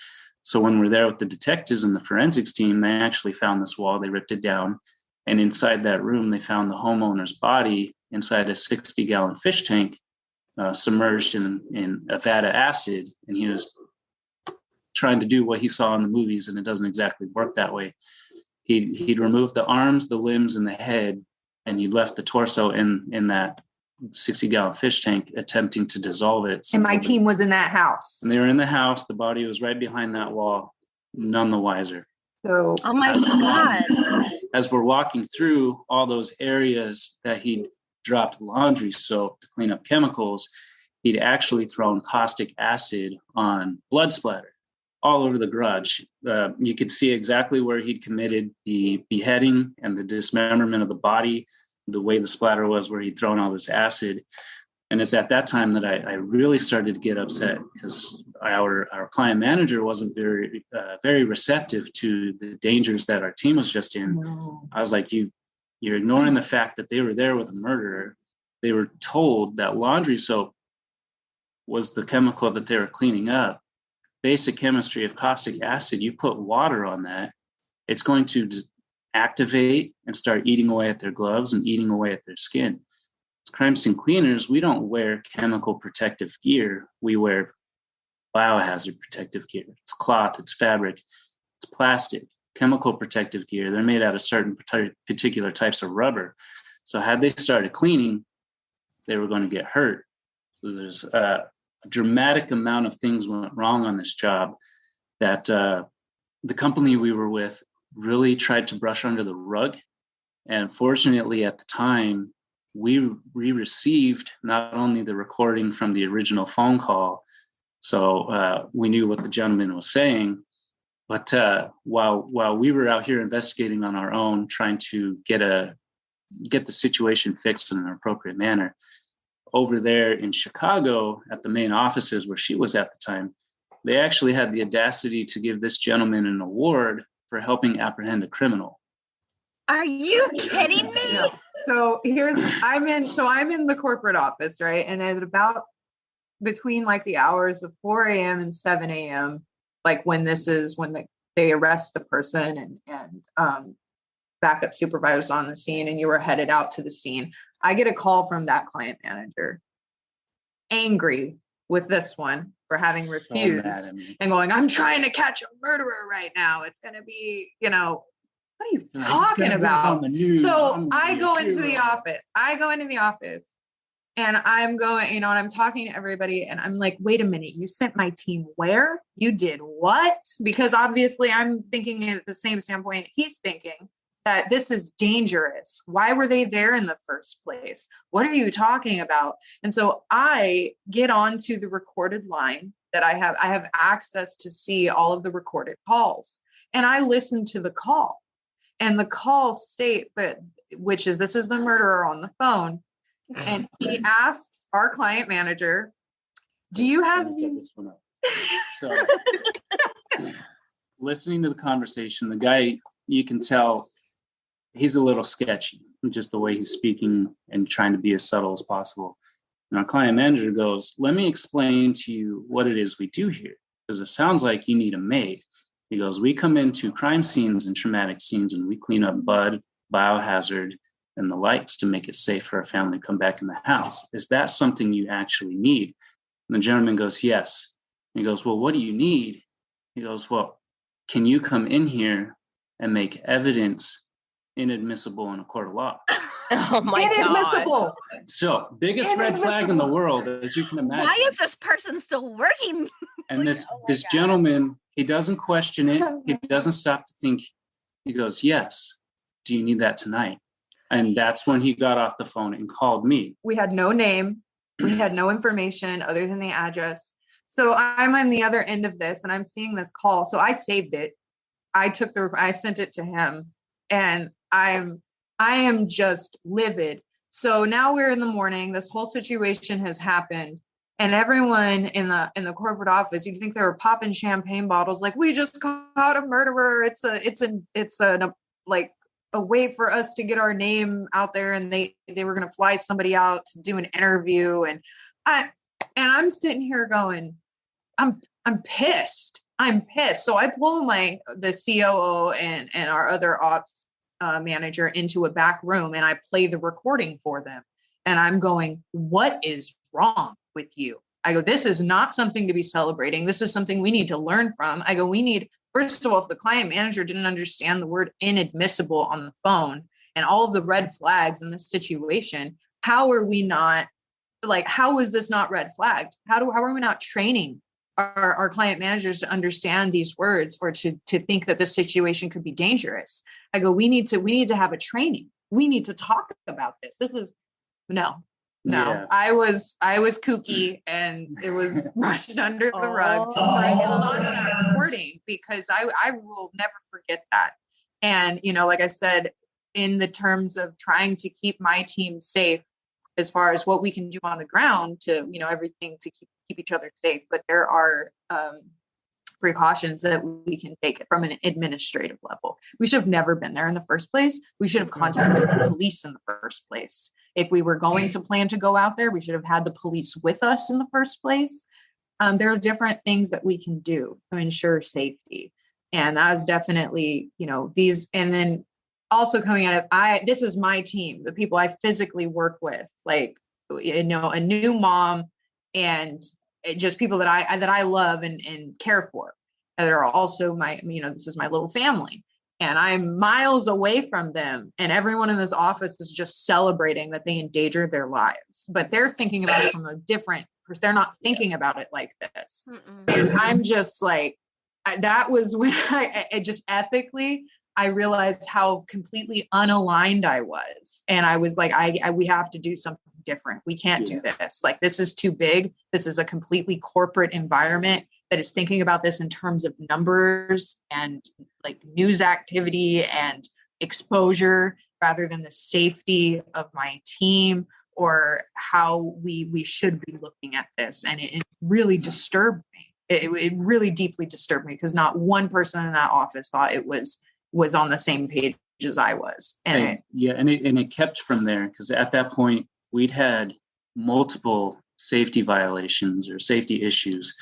C: So when we're there with the detectives and the forensics team, they actually found this wall. They ripped it down. And inside that room, they found the homeowner's body inside a 60-gallon fish tank, submerged in a vat of acid. And he was trying to do what he saw in the movies, and it doesn't exactly work that way. He'd removed the arms, the limbs, and the head, and he left the torso in that 60-gallon fish tank, attempting to dissolve it.
D: And my team was in that house.
C: And they were in the house. The body was right behind that wall, none the wiser.
D: So,
B: oh my God.
C: As we're walking through all those areas that he'd dropped laundry soap to clean up chemicals, he'd actually thrown caustic acid on blood splatter all over the garage. You could see exactly where he'd committed the beheading and the dismemberment of the body, the way the splatter was where he'd thrown all this acid. And it's at that time that I really started to get upset, because our client manager wasn't very receptive to the dangers that our team was just in.
D: no.
C: I was like, you're ignoring the fact that they were there with a murderer. They were told that laundry soap was the chemical that they were cleaning up. Basic chemistry of caustic acid, you put water on that, it's going to activate and start eating away at their gloves and eating away at their skin. As crime scene cleaners, we don't wear chemical protective gear. We wear biohazard protective gear. It's cloth, it's fabric, it's plastic. Chemical protective gear, they're made out of certain particular types of rubber. So had they started cleaning, they were going to get hurt. So there's a dramatic amount of things went wrong on this job that the company we were with really tried to brush under the rug. And fortunately, at the time, we received not only the recording from the original phone call, so we knew what the gentleman was saying, but while we were out here investigating on our own, trying to get the situation fixed in an appropriate manner, over there in Chicago at the main offices where she was at the time, they actually had the audacity to give this gentleman an award for helping apprehend a criminal.
B: Are you kidding me?
D: No. So I'm in the corporate office, right? And at about between like the hours of 4 a.m. and 7 a.m., like when they arrest the person and backup supervisors on the scene, and you were headed out to the scene, I get a call from that client manager, angry with this one for having refused and going, I'm trying to catch a murderer right now. It's going to be, what are you talking about? So I go into the office and I'm going, and I'm talking to everybody and I'm like, wait a minute, you sent my team where? You did what? Because obviously I'm thinking at the same standpoint he's thinking, that this is dangerous. Why were they there in the first place? What are you talking about? And so I get onto the recorded line that I have access to see all of the recorded calls. And I listen to the call. And the call states that, this is the murderer on the phone. And he asks our client manager, do you have
C: this one up? So listening to the conversation, the guy, you can tell he's a little sketchy, just the way he's speaking and trying to be as subtle as possible. And our client manager goes, let me explain to you what it is we do here, because it sounds like you need a maid. He goes, we come into crime scenes and traumatic scenes and we clean up blood, biohazard, and the likes to make it safe for our family to come back in the house. Is that something you actually need? And the gentleman goes, yes. And he goes, well, what do you need? He goes, well, can you come in here and make evidence inadmissible in a court of law?
A: Oh my
D: inadmissible.
A: gosh.
C: So biggest red flag in the world, as you can imagine.
B: Why is this person still working?
C: And this gentleman, He doesn't question it. He doesn't stop to think. He goes, yes. Do you need that tonight? And that's when he got off the phone and called me.
D: We had no name. We had no information other than the address. So I'm on the other end of this and I'm seeing this call. So I saved it. I sent it to him, and I am just livid. So now we're in the morning. This whole situation has happened. And everyone in the corporate office, you'd think they were popping champagne bottles, like, we just caught a murderer. It's a way for us to get our name out there, and they were going to fly somebody out to do an interview, and I'm sitting here going, I'm pissed. So I pull the COO and our other ops manager into a back room, and I play the recording for them, and I'm going, what is wrong with you? I go, this is not something to be celebrating. This is something we need to learn from. I go, first of all, if the client manager didn't understand the word inadmissible on the phone and all of the red flags in this situation, how is this not red flagged? How are we not training our client managers to understand these words, or to think that this situation could be dangerous? I go, we need to have a training. We need to talk about this. This is no. Yeah. I was kooky, and it was brushed under the rug. I held on to that recording because I will never forget that. And, like I said, in the terms of trying to keep my team safe, as far as what we can do on the ground to, everything to keep each other safe. But there are precautions that we can take from an administrative level. We should have never been there in the first place. We should have contacted the police in the first place. If we were going to plan to go out there, we should have had the police with us in the first place. There are different things that we can do to ensure safety. And that is definitely, these, and then also coming out of, this is my team, the people I physically work with, like, a new mom, and just people that I love and care for, that are also this is my little family. And I'm miles away from them. And everyone in this office is just celebrating that they endangered their lives. But they're thinking about it from a different, they're not thinking about it like this. And I'm just like, that was when I just ethically, I realized how completely unaligned I was. And I was like, we have to do something different. We can't do this. Like, this is too big. This is a completely corporate environment that is thinking about this in terms of numbers and like news activity and exposure, rather than the safety of my team or how we should be looking at this. And it really disturbed me. It really deeply disturbed me, because not one person in that office thought it was on the same page as I was. And
C: it kept from there, because at that point we'd had multiple safety violations or safety issues.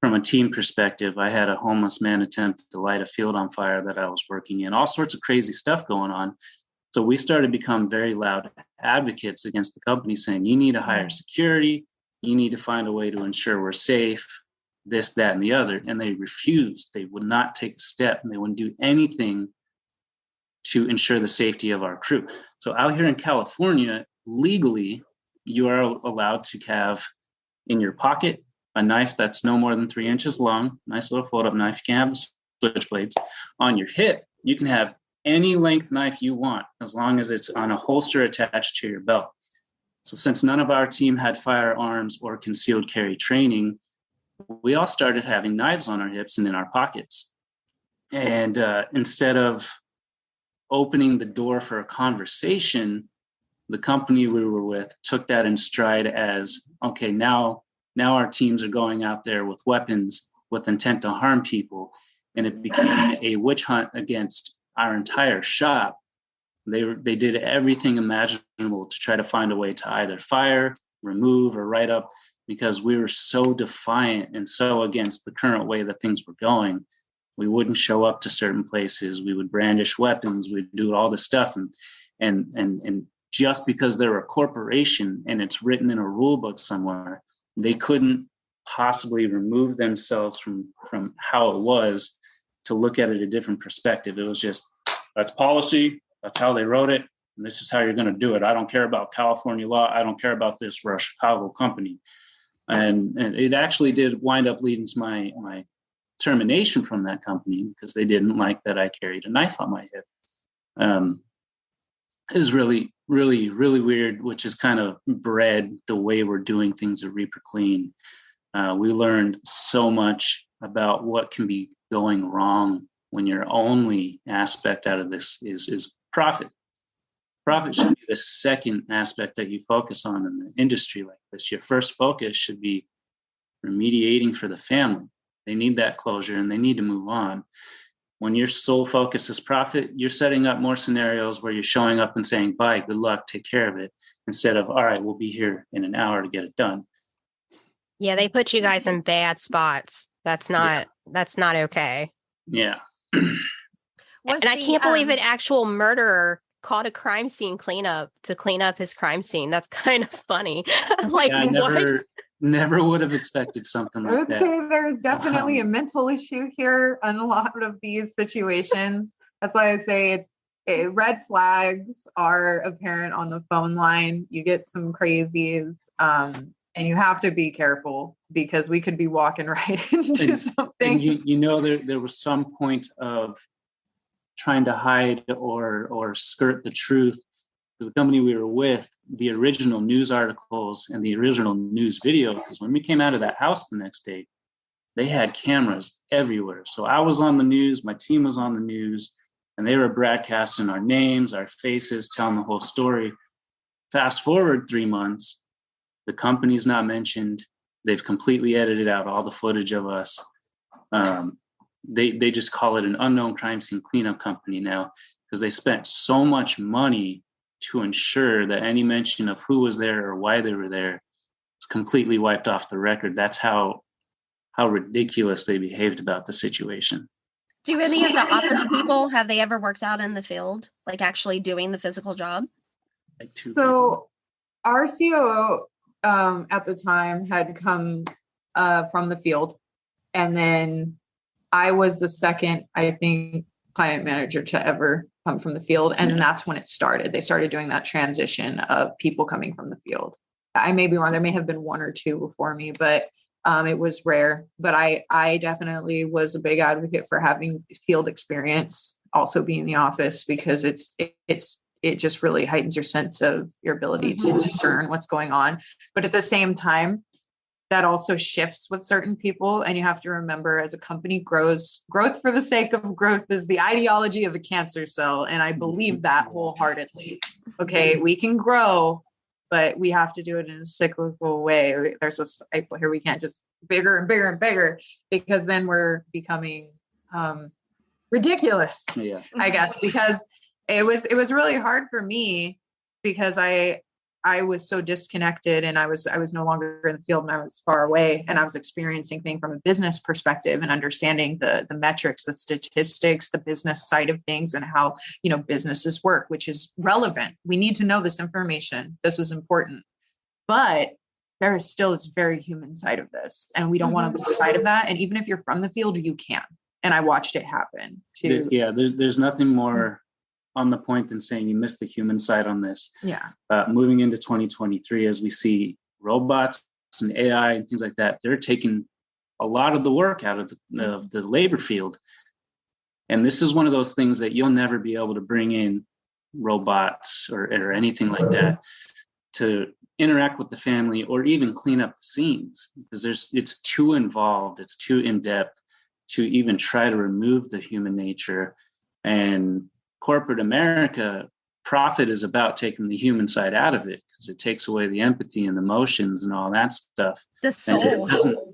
C: From a team perspective, I had a homeless man attempt to light a field on fire that I was working in, all sorts of crazy stuff going on. So we started to become very loud advocates against the company, saying, you need to hire security, you need to find a way to ensure we're safe, this, that, and the other. And they refused. They would not take a step, and they wouldn't do anything to ensure the safety of our crew. So out here in California, legally, you are allowed to have in your pocket a knife that's no more than 3 inches long, nice little fold-up knife. You can have the switchblades. On your hip, you can have any length knife you want, as long as it's on a holster attached to your belt. So since none of our team had firearms or concealed carry training, we all started having knives on our hips and in our pockets. And instead of opening the door for a conversation, the company we were with took that in stride as, okay, now our teams are going out there with weapons with intent to harm people. And it became a witch hunt against our entire shop. They did everything imaginable to try to find a way to either fire, remove, or write up, because we were so defiant and so against the current way that things were going. We wouldn't show up to certain places. We would brandish weapons. We'd do all this stuff. And just because they're a corporation and it's written in a rule book somewhere, they couldn't possibly remove themselves from how it was to look at it a different perspective. It was just, that's policy. That's how they wrote it. And this is how you're going to do it. I don't care about California law. I don't care about this. We're a Chicago company. And it actually did wind up leading to my termination from that company because they didn't like that I carried a knife on my hip. Is really, really, really weird, which is kind of bred the way we're doing things at Reaper Clean. We learned so much about what can be going wrong when your only aspect out of this is profit. Profit should be the second aspect that you focus on in the industry like this. Your first focus should be remediating for the family. They need that closure and they need to move on. When your sole focus is profit, you're setting up more scenarios where you're showing up and saying, bye, good luck, take care of it, instead of, all right, we'll be here in an hour to get it done.
A: Yeah, they put you guys in bad spots. That's not okay.
C: Yeah.
A: And I can't believe an actual murderer called a crime scene cleanup to clean up his crime scene. That's kind of funny. Like,
C: yeah,
A: what?
C: Never would have expected something like that.
D: I would say there's definitely a mental issue here in a lot of these situations. That's why I say red flags are apparent on the phone line. You get some crazies, and you have to be careful because we could be walking right into something.
C: And there was some point of trying to hide or skirt the truth. The company we were with, the original news articles and the original news video, because when we came out of that house the next day, they had cameras everywhere. So I was on the news, my team was on the news, and they were broadcasting our names, our faces, telling the whole story. Fast forward 3 months, the company's not mentioned. They've completely edited out all the footage of us. They just call it an unknown crime scene cleanup company now because they spent so much money to ensure that any mention of who was there or why they were there is completely wiped off the record. That's how ridiculous they behaved about the situation.
B: Do any of the office people, have they ever worked out in the field, like actually doing the physical job?
D: So our COO at the time had come from the field, and then I was the second, I think, client manager to ever come from the field. And that's when it started. They started doing that transition of people coming from the field. I may be wrong. There may have been one or two before me, but it was rare. But I definitely was a big advocate for having field experience, also being in the office, because it just really heightens your sense of your ability to discern what's going on. But at the same time, that also shifts with certain people. And you have to remember, as a company grows, growth for the sake of growth is the ideology of a cancer cell. And I believe that wholeheartedly. Okay, we can grow, but we have to do it in a cyclical way. There's a cycle here. We can't just bigger and bigger and bigger, because then we're becoming ridiculous, I guess, because it was really hard for me because I was so disconnected, and I was no longer in the field, and I was far away, and I was experiencing things from a business perspective and understanding the metrics, the statistics, the business side of things, and how, businesses work, which is relevant. We need to know this information. This is important, but there is still this very human side of this, and we don't want to lose sight of that. And even if you're from the field, you can. And I watched it happen too.
C: Yeah, there's nothing more on the point than saying you missed the human side on this.
D: Yeah.
C: Moving into 2023, as we see robots and AI and things like that, they're taking a lot of the work out of the labor field. And this is one of those things that you'll never be able to bring in robots or anything like that to interact with the family or even clean up the scenes, because it's too involved, it's too in-depth to even try to remove the human nature. And corporate America, profit is about taking the human side out of it, because it takes away the empathy and the emotions and all that stuff.
B: The soul.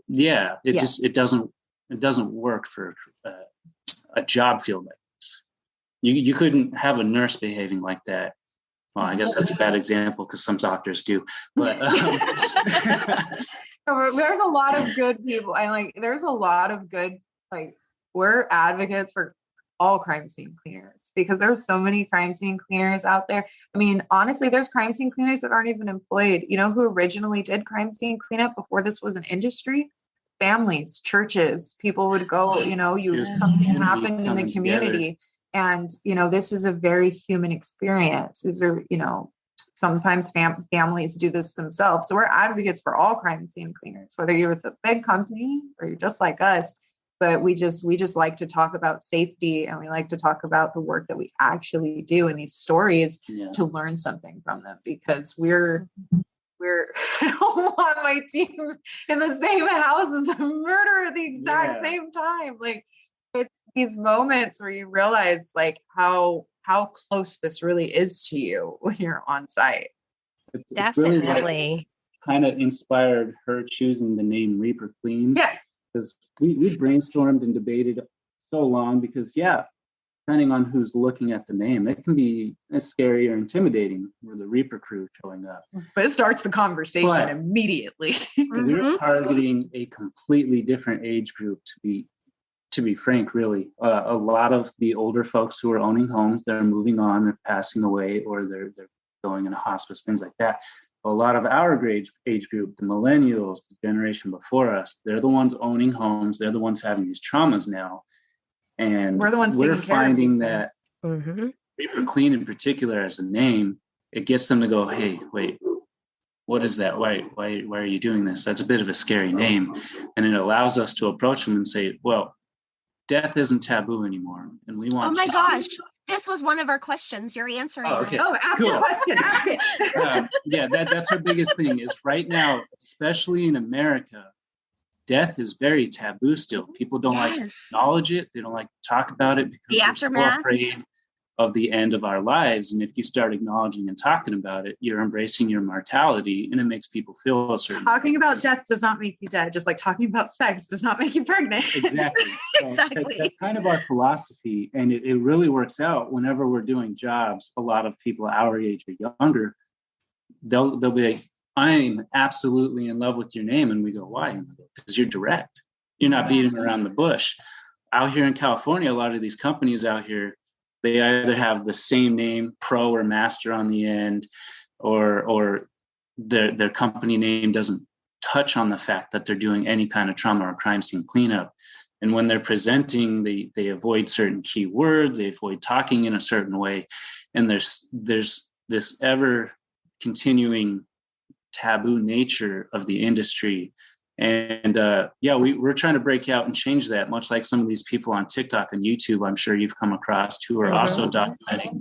C: It doesn't work for a job field like this. You couldn't have a nurse behaving like that. Well, I guess that's a bad example because some doctors do. But
D: there's a lot of good people. There's a lot of good, we're advocates for all crime scene cleaners, because there's so many crime scene cleaners out there. I mean, honestly, there's crime scene cleaners that aren't even employed. You know who originally did crime scene cleanup before this was an industry? Families, churches. People would go, something happened in the community. And, this is a very human experience. These are, sometimes families do this themselves. So we're advocates for all crime scene cleaners, whether you're with a big company or you're just like us. but we just like to talk about safety, and we like to talk about the work that we actually do in these stories to learn something from them, because we're I don't want my team in the same house as a murderer at the exact same time. Like, it's these moments where you realize like how close this really is to you when you're on site.
A: Definitely.
C: It's really like, kind of inspired her choosing the name Reaper Queen.
D: Yes.
C: Because we brainstormed and debated so long, because depending on who's looking at the name, it can be scary or intimidating with the Reaper crew showing up.
D: But it starts the conversation immediately.
C: We're targeting a completely different age group, to be frank, really. A lot of the older folks who are owning homes, they're moving on, they're passing away, or they're going into hospice, things like that. A lot of our age group, the millennials, the generation before us, they're the ones owning homes. They're the ones having these traumas now. And
D: we're the ones
C: we're
D: taking care of
C: finding
D: these
C: that
A: Mm-hmm.
C: Reaper Clean in particular as a name, it gets them to go, hey, wait, what is that? Why are you doing this? That's a bit of a scary name. And it allows us to approach them and say, well, death isn't taboo anymore. And we want
B: Oh my gosh. This was one of our questions. You're answering
C: Oh, okay.
B: it.
D: Oh, ask the question. Ask it.
C: That's our biggest thing is right now, especially in America, death is very taboo still. People don't like to acknowledge it. They don't like to talk about it because
B: The
C: they're
B: aftermath.
C: so afraid of the end of our lives. And if you start acknowledging and talking about it, you're embracing your mortality, and it makes people feel a certain
D: Talking about death does not make you dead, just like talking about sex does not make you pregnant.
C: Exactly. So
B: Exactly.
C: that's kind of our philosophy, and it really works out whenever we're doing jobs. A lot of people our age or younger, they'll be like, I'm absolutely in love with your name. And we go, why? Because you're direct. You're not beating around the bush. Out here in California, a lot of these companies out here, they either have the same name, Pro or Master on the end, or their company name doesn't touch on the fact that they're doing any kind of trauma or crime scene cleanup. And when they're presenting, they avoid certain keywords, they avoid talking in a certain way. And there's this ever continuing taboo nature of the industry. And we're trying to break out and change that, much like some of these people on TikTok and YouTube I'm sure you've come across, who are also documenting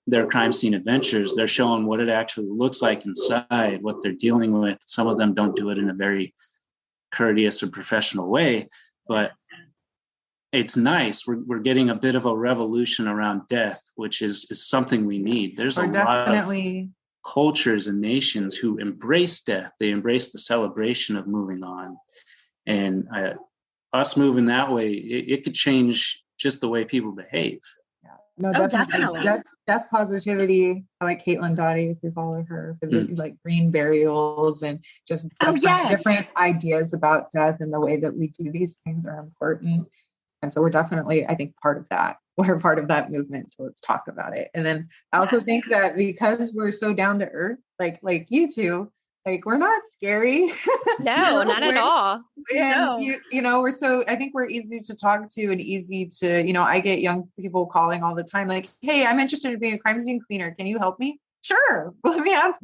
C: their crime scene adventures. They're showing what it actually looks like inside, what they're dealing with. Some of them don't do it in a very courteous or professional way, but it's nice. We're getting a bit of a revolution around death, which is something we need. There's a lot of cultures and nations who embrace death. They embrace the celebration of moving on. And us moving that way, it could change just the way people behave.
D: Yeah. No, definitely. Death positivity. I like Caitlin Dottie, if you follow her, for the like green burials and just different ideas about death, and the way that we do these things are important. And so we're definitely, I think, part of that. We're part of that movement. So let's talk about it. And then I also think that because we're so down to earth, like you two, like we're not scary.
A: No, not at all.
D: And we're so, I think we're easy to talk to and easy to, I get young people calling all the time, like, hey, I'm interested in being a crime scene cleaner. Can you help me? Sure. Let me ask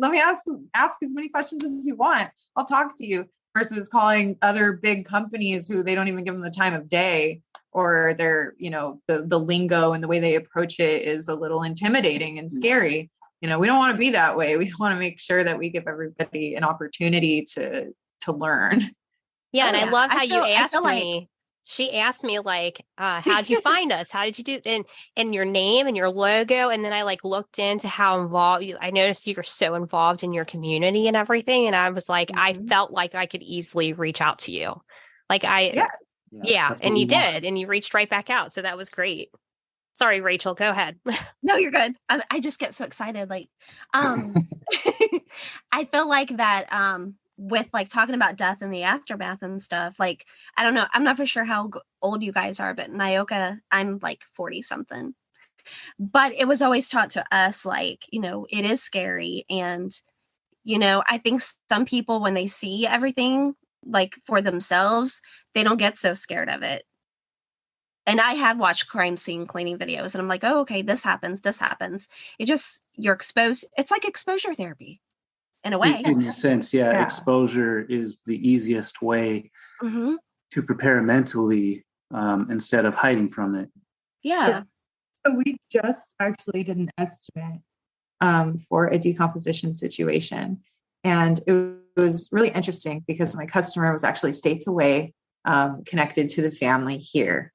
D: as many questions as you want. I'll talk to you, versus calling other big companies who they don't even give them the time of day, or they're, the lingo and the way they approach it is a little intimidating and scary. We don't want to be that way. We want to make sure that we give everybody an opportunity to learn.
A: Yeah. And I love how you asked me. She asked me like, how'd you find us? How did you do it? And your name and your logo. And then I looked into how involved I noticed you're so involved in your community and everything. And I was like, I felt like I could easily reach out to you. And you did, and you reached right back out. So that was great. Sorry, Rachel, go ahead.
B: No, you're good. I just get so excited. I feel like that, with talking about death and the aftermath and stuff, I don't know, I'm not for sure how old you guys are, but Nyoka, I'm 40 something, but it was always taught to us, it is scary. And, I think some people, when they see everything for themselves, they don't get so scared of it. And I have watched crime scene cleaning videos, and I'm like, oh, okay, this happens. You're exposed. It's like exposure therapy in a way.
C: In a sense, yeah. Exposure is the easiest way to prepare mentally instead of hiding from it.
B: Yeah.
D: So we just actually did an estimate for a decomposition situation. And it was really interesting because my customer was actually states away, connected to the family here.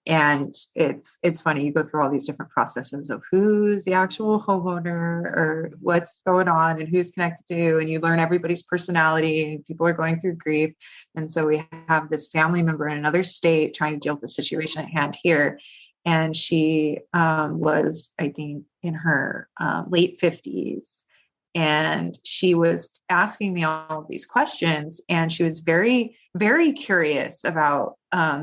D: And it's funny, you go through all these different processes of who's the actual homeowner or what's going on and who's connected to, and you learn everybody's personality and people are going through grief. And so we have this family member in another state trying to deal with the situation at hand here. And she was, I think, in her late 50s. And she was asking me all of these questions. And she was very, very curious about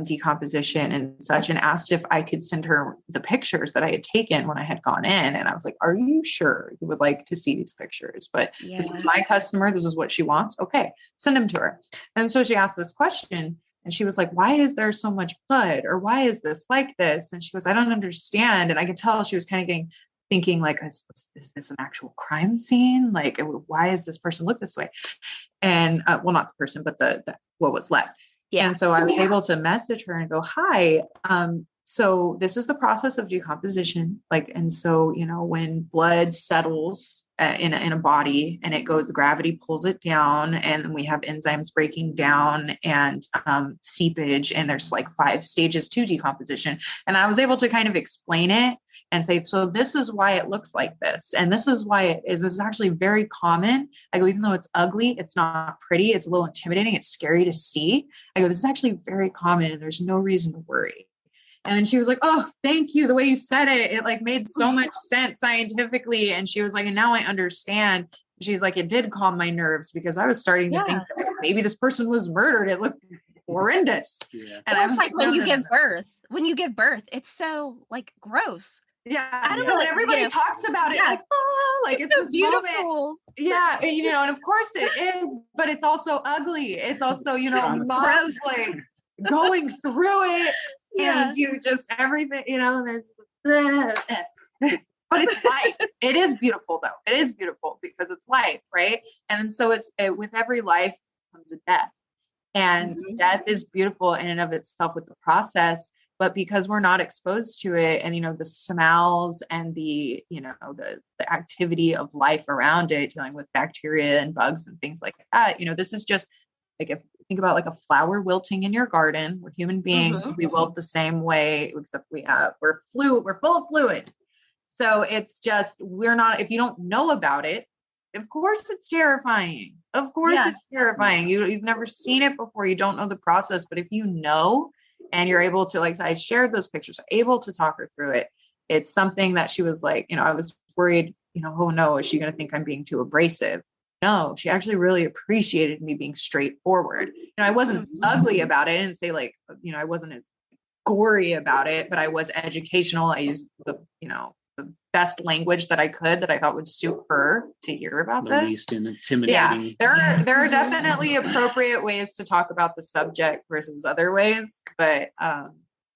D: decomposition and such, and asked if I could send her the pictures that I had taken when I had gone in. And I was like, are you sure you would like to see these pictures? But this is my customer. This is what she wants. Okay, send them to her. And so she asked this question. And she was like, why is there so much blood? Or why is this like this? And she goes, I don't understand. And I could tell she was kind of thinking like, is this an actual crime scene? Like, why does this person look this way? And well, not the person, but the what was left. Yeah. And so I was able to message her and go, hi, so this is the process of decomposition. Like, and so, you know, when blood settles in a body and it goes, gravity pulls it down, and then we have enzymes breaking down and seepage, and there's like 5 stages to decomposition. And I was able to kind of explain it and say, so this is why it looks like this. And this is why it is. This is actually very common. I go, even though it's ugly, it's not pretty, it's a little intimidating, it's scary to see. I go, this is actually very common and there's no reason to worry. And then she was like, oh, thank you. The way you said it, it like made so much sense scientifically. And she was like, and now I understand. She's like, it did calm my nerves because I was starting to think that maybe this person was murdered. It looked horrendous. Yeah. And
B: it's like when you give birth, it's so like gross.
D: Yeah. I don't know. And everybody talks about it like, oh, like it's so beautiful. Moment. Yeah. You know, and of course it is, but it's also ugly. It's also, you know, moms like going through it. Yeah. And you just everything, you know, there's, but it's life. It is beautiful though. It is beautiful because it's life, right? And so with every life comes a death, and death is beautiful in and of itself with the process. But because we're not exposed to it, and you know the smells and the you know the activity of life around it, dealing with bacteria and bugs and things like that, you know, this is just like if think about like a flower wilting in your garden. We're human beings. We wilt the same way, except we're full of fluid. So it's just, we're not, if you don't know about it, of course it's terrifying. Of course it's terrifying. You've never seen it before. You don't know the process, but if you know, and you're able to, like, I shared those pictures, able to talk her through it. It's something that she was like, you know, I was worried, you know, oh no, is she going to think I'm being too abrasive? No, she actually really appreciated me being straightforward. You know, I wasn't ugly about it. I didn't say like, you know, I wasn't as gory about it, but I was educational. I used the best language that I could, that I thought would suit her to hear about
C: the least intimidating.
D: Yeah, there are definitely appropriate ways to talk about the subject versus other ways, but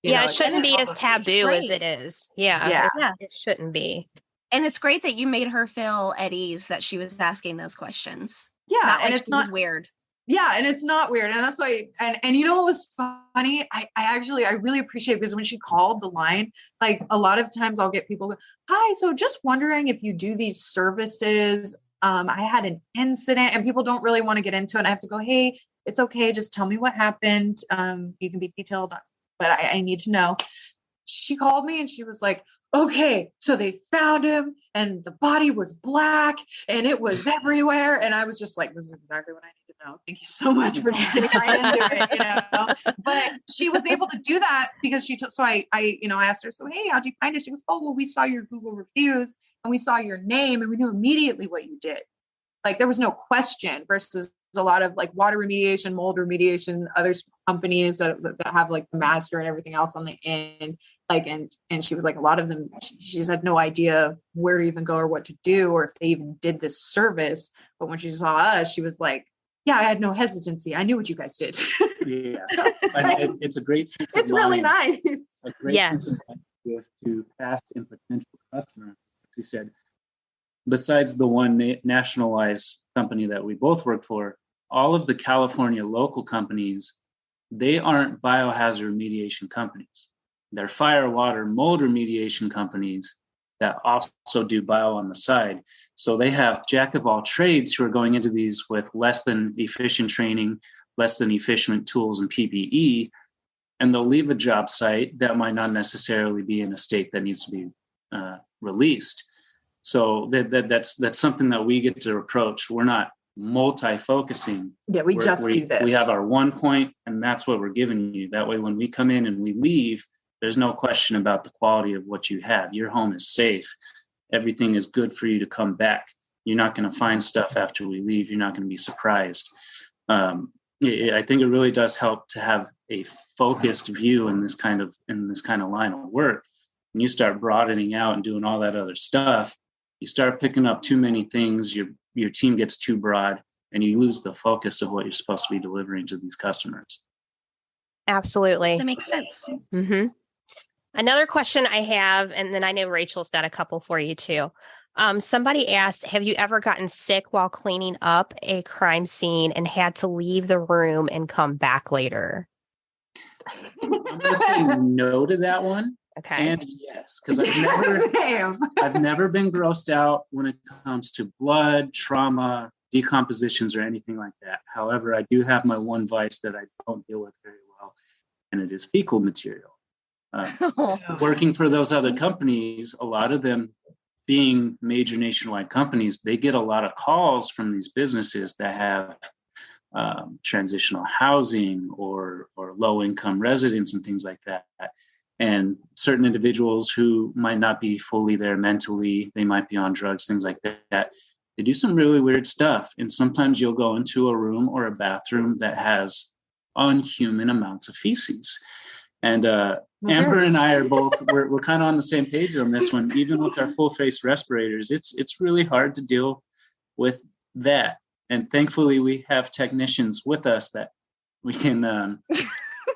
A: it shouldn't be as taboo as it is. Yeah. It shouldn't be.
B: And it's great that you made her feel at ease that she was asking those questions.
D: Yeah.
B: And it's not weird.
D: Yeah. And it's not weird. And that's why, and you know what was funny? I really appreciate it because when she called the line, like a lot of times I'll get people go, hi, so just wondering if you do these services. I had an incident, and people don't really want to get into it. I have to go, hey, it's okay. Just tell me what happened. You can be detailed, but I need to know. She called me and she was like, okay, so they found him and the body was black and it was everywhere. And I was just like, this is exactly what I need to know. Thank you so much for just getting right into it, you know. But she was able to do that because she took, so I asked her, so, hey, how'd you find it? She goes, oh, well, we saw your Google reviews and we saw your name and we knew immediately what you did. Like there was no question, versus a lot of like water remediation, mold remediation, other companies that have like the master and everything else on the end. Like, and she was like, a lot of them, she just had no idea where to even go or what to do, or if they even did this service. But when she saw us, she was like, yeah, I had no hesitancy. I knew what you guys did.
C: Yeah. It's a great sense of
D: It's really nice.
C: A great sense of mind to past and potential customers. She said, besides the one nationalized company that we both worked for, all of the California local companies they aren't biohazard remediation companies. They're fire, water, mold remediation companies that also do bio on the side. So they have jack of all trades who are going into these with less than efficient training, less than efficient tools and PPE, and they'll leave a job site that might not necessarily be in a state that needs to be released. So that's something that we get to approach. We're not multi-focusing.
D: Yeah, we do this.
C: We have our one point, and that's what we're giving you. That way, when we come in and we leave, there's no question about the quality of what you have. Your home is safe. Everything is good for you to come back. You're not going to find stuff after we leave. You're not going to be surprised. I think it really does help to have a focused view in this kind of line of work. When you start broadening out and doing all that other stuff, you start picking up too many things. Your team gets too broad, and you lose the focus of what you're supposed to be delivering to these customers.
A: Absolutely.
B: That makes sense.
A: Mm-hmm. Another question I have, and then I know Rachel's got a couple for you too. Somebody asked, have you ever gotten sick while cleaning up a crime scene and had to leave the room and come back later?
C: I'm going to say no to that one.
A: Okay.
C: And yes, because I've never been grossed out when it comes to blood, trauma, decompositions, or anything like that. However, I do have my one vice that I don't deal with very well, and it is fecal material. Working for those other companies, a lot of them being major nationwide companies, they get a lot of calls from these businesses that have transitional housing or low-income residents and things like that. And certain individuals who might not be fully there mentally, they might be on drugs, things like that. They do some really weird stuff. And sometimes you'll go into a room or a bathroom that has unhuman amounts of feces. And Amber and I are we're kind of on the same page on this one. Even with our full face respirators, it's really hard to deal with that. And thankfully, we have technicians with us that we can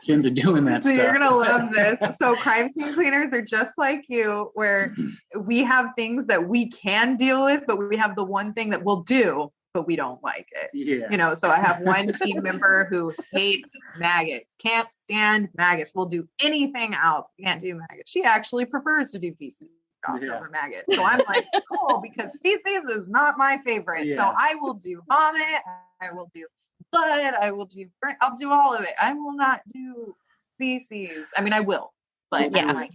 C: get into doing that stuff.
D: You're gonna love this. So crime scene cleaners are just like you, where we have things that we can deal with, but we have the one thing that we'll do, but we don't like it.
C: Yeah.
D: So I have one team member who hates maggots, can't stand maggots. We'll do anything else. We can't do maggots. She actually prefers to do feces over maggots. So I'm like, cool, because feces is not my favorite. Yeah. So I will do vomit. I will do blood. I'll do all of it. I will not do feces. I mean, I will, but
C: yeah.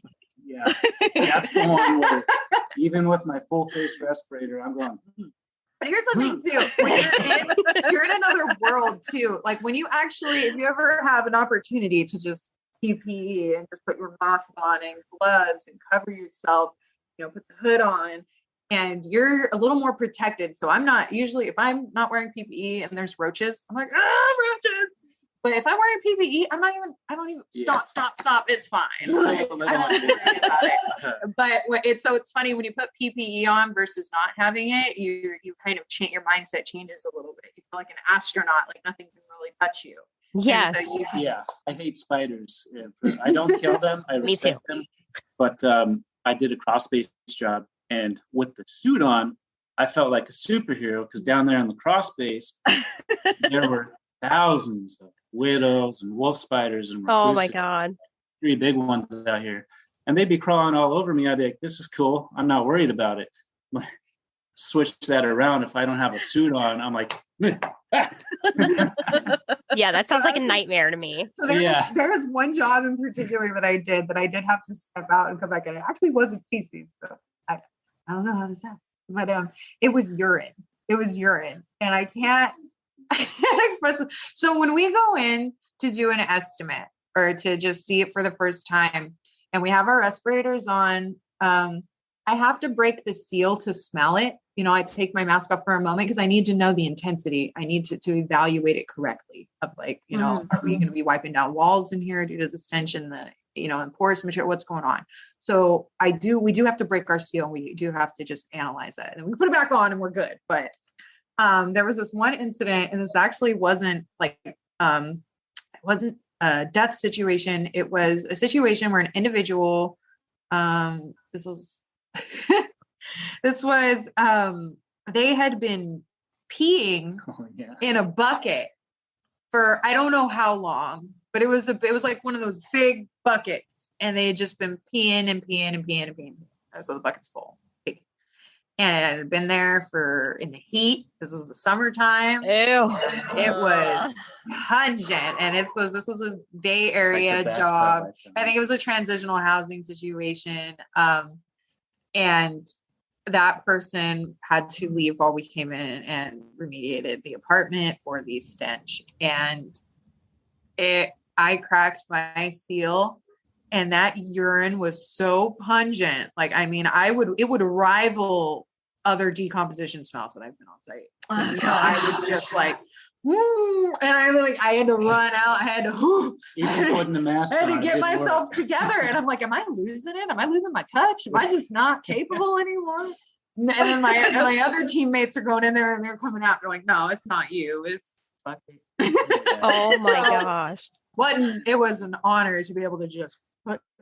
C: That's the one where even with my full face respirator, I'm going.
D: But here's the thing too, when you're in another world too. Like when you actually, if you ever have an opportunity to just PPE and just put your mask on and gloves and cover yourself, put the hood on, and you're a little more protected. So I'm not usually, if I'm not wearing PPE and there's roaches, I'm like, roaches. But if I'm wearing PPE, I don't even stop. It's fine. Like, I don't worry about it. But it's funny when you put PPE on versus not having it, you kind of change, your mindset changes a little bit. You feel like an astronaut, like nothing can really touch you.
A: Yes.
C: So I hate spiders. I don't kill them. I respect them. But I did a cross-base job, and with the suit on, I felt like a superhero because down there in the cross-base, there were thousands of widows and wolf spiders and
A: oh my god,
C: 3 big ones out here, and they'd be crawling all over me. I'd be like, this is cool, I'm not worried about it. Switch that around. If I don't have a suit on, I'm like
A: yeah, that sounds like a nightmare to me.
D: So there was one job in particular that I did have to step out and come back, and it actually wasn't feces, so I don't know how this happened, but it was urine, and I can't express it. So when we go in to do an estimate or to just see it for the first time and we have our respirators on, I have to break the seal to smell it. I take my mask off for a moment because I need to know the intensity. I need to evaluate it correctly of like, are we going to be wiping down walls in here due to the stench and the, and porous material, what's going on? So we do have to break our seal, and we do have to just analyze it, and we put it back on and we're good. But there was this one incident, and this actually wasn't like, it wasn't a death situation. It was a situation where an individual, this was, they had been peeing in a bucket for, I don't know how long, but it was like one of those big buckets, and they had just been peeing and peeing and peeing and peeing. So the bucket's full. And it had been there in the heat. This was the summertime.
A: Ew.
D: It was pungent. And this was a Bay Area job. I think it was a transitional housing situation. And that person had to leave while we came in and remediated the apartment for the stench. And I cracked my seal. And that urine was so pungent. Like, I mean, it would rival other decomposition smells that I've been on site. I was just like, and I had to run out. I had to,
C: even putting the mask
D: I had to
C: on,
D: get myself together. And I'm like, am I losing it? Am I losing my touch? Am I just not capable anymore? And then my other teammates are going in there and they're coming out. They're like, no, it's not you. It's fucking.
A: Oh my gosh.
D: It was an honor to be able to just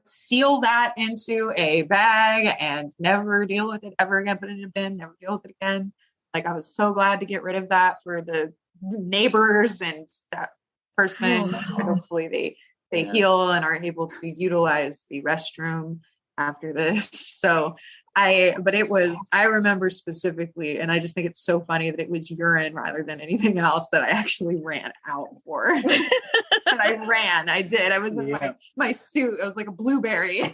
D: seal that into a bag and never deal with it ever again, put it in a bin, never deal with it again. Like, I was so glad to get rid of that for the neighbors and that person. Hopefully they heal and are able to utilize the restroom after this. So I remember specifically, and I just think it's so funny that it was urine rather than anything else that I actually ran out for. And I did. I was in my suit. I was like a blueberry.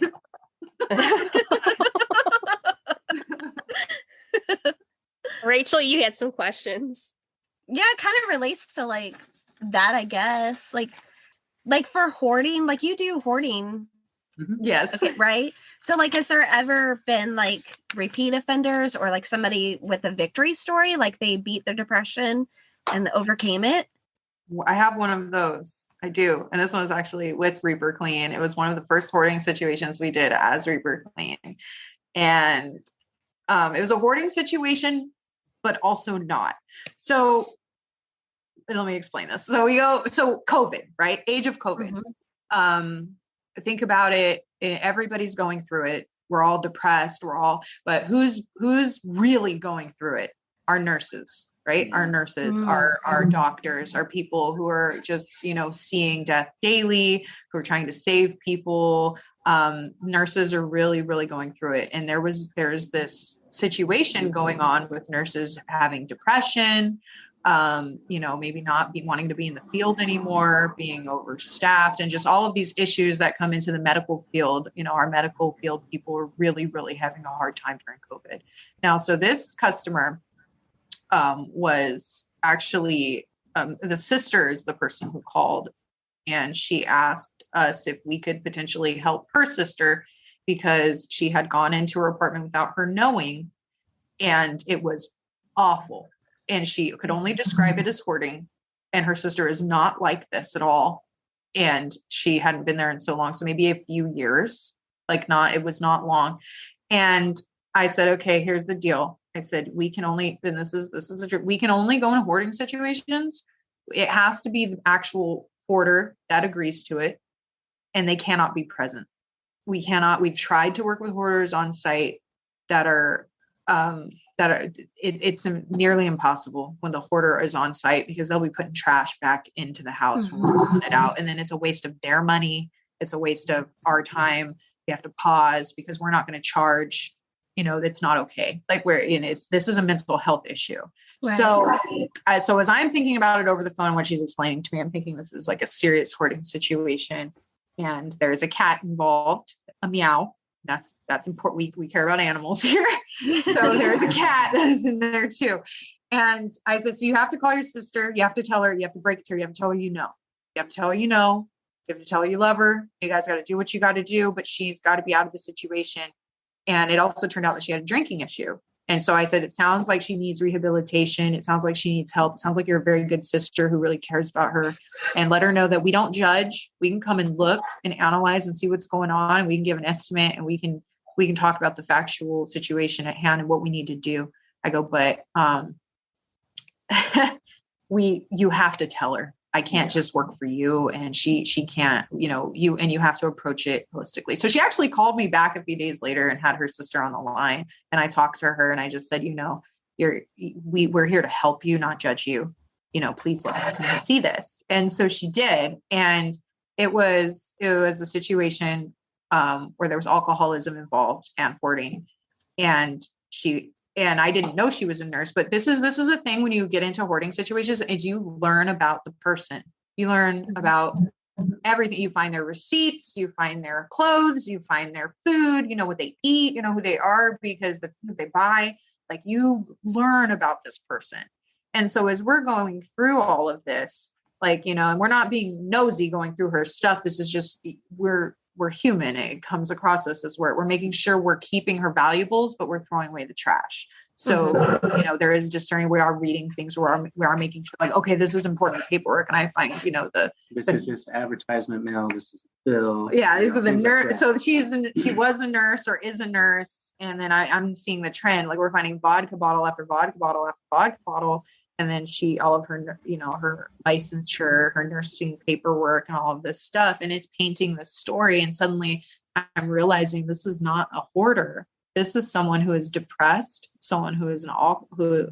A: Rachel, you had some questions.
B: Yeah, it kind of relates to like that, I guess. Like for hoarding, like you do hoarding.
D: Yes.
B: Okay, right. So like, has there ever been like repeat offenders or like somebody with a victory story, like they beat their depression and overcame it?
D: I have one of those. I do. And this one was actually with Reaper Clean. It was one of the first hoarding situations we did as Reaper Clean. And it was a hoarding situation, but also not. So let me explain this. So COVID, right? Age of COVID. Mm-hmm. Think about it. Everybody's going through it. We're all depressed. But who's really going through it? Our nurses, right? Our nurses, our doctors, our people who are just, seeing death daily, who are trying to save people. Nurses are really, really going through it. And there's this situation going on with nurses having depression, maybe not wanting to be in the field anymore, being overstaffed, and just all of these issues that come into the medical field. Our medical field people are really, really having a hard time during COVID. Now, so this customer was actually the sister is the person who called, and she asked us if we could potentially help her sister because she had gone into her apartment without her knowing, and it was awful. And she could only describe it as hoarding, and her sister is not like this at all. And she hadn't been there in so long. So maybe a few years, it was not long. And I said, okay, here's the deal. I said, we can only, and this is we can only go in hoarding situations. It has to be the actual hoarder that agrees to it, and they cannot be present. We've tried to work with hoarders on site it's nearly impossible when the hoarder is on site, because they'll be putting trash back into the house when we're pulling it out. And then it's a waste of their money. It's a waste of our time. We have to pause because we're not going to charge, that's not okay. This is a mental health issue. Right. So as I'm thinking about it over the phone, what she's explaining to me, I'm thinking this is like a serious hoarding situation. And there's a cat involved, a meow. That's important. We care about animals here. So there's a cat that is in there too. And I said, so you have to call your sister. You have to tell her, you have to break it to her. You have to tell her, you have to tell her, you have to tell her you love her. You guys got to do what you got to do, but she's got to be out of the situation. And it also turned out that she had a drinking issue. And so I said, it sounds like she needs rehabilitation. It sounds like she needs help. It sounds like you're a very good sister who really cares about her, and let her know that we don't judge. We can come and look and analyze and see what's going on. We can give an estimate, and we can talk about the factual situation at hand and what we need to do. I go, but you have to tell her. I can't just work for you, and she can't, you have to approach it holistically. So she actually called me back a few days later and had her sister on the line, and I talked to her and I just said, we're here to help you, not judge you. Please let us come and see this. And so she did. And It was a situation where there was alcoholism involved and hoarding, and I didn't know she was a nurse, but this is a thing when you get into hoarding situations, is you learn about the person. You learn about everything. You find their receipts, you find their clothes, you find their food, you know what they eat, you know who they are, because the things they buy, like, you learn about this person. And so as we're going through all of this, like, you know, and we're not being nosy going through her stuff. This is just, we're human. It comes across us as we're making sure we're keeping her valuables, but we're throwing away the trash. So, you know, there is discerning. We are reading things. We are making sure, like, okay, this is important paperwork. And I find, you know,
C: this is just advertisement mail. This is a bill.
D: Yeah, these are the nurse. So she was a nurse or is a nurse. And then I'm seeing the trend. Like, we're finding vodka bottle after vodka bottle after vodka bottle. And then all of her, you know, her licensure, her nursing paperwork and all of this stuff. And it's painting this story. And suddenly I'm realizing this is not a hoarder. This is someone who is depressed, someone who is who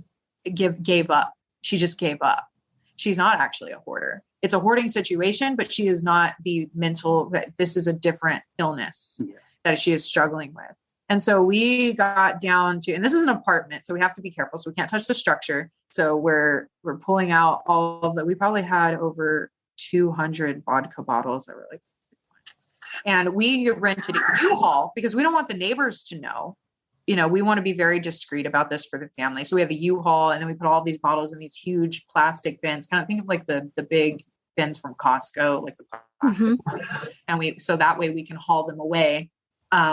D: gave up. She just gave up. She's not actually a hoarder. It's a hoarding situation, but she is not the mental, this is a different illness that she is struggling with. And so we got down to, and this is an apartment, so we have to be careful. So we can't touch the structure. So we're pulling out all of that. We probably had over 200 vodka bottles that were like, and we rented a U-Haul because we don't want the neighbors to know. You know, we want to be very discreet about this for the family. So we have a U-Haul, and then we put all these bottles in these huge plastic bins. Kind of think of like the big bins from Costco, like the plastic ones. And so that way we can haul them away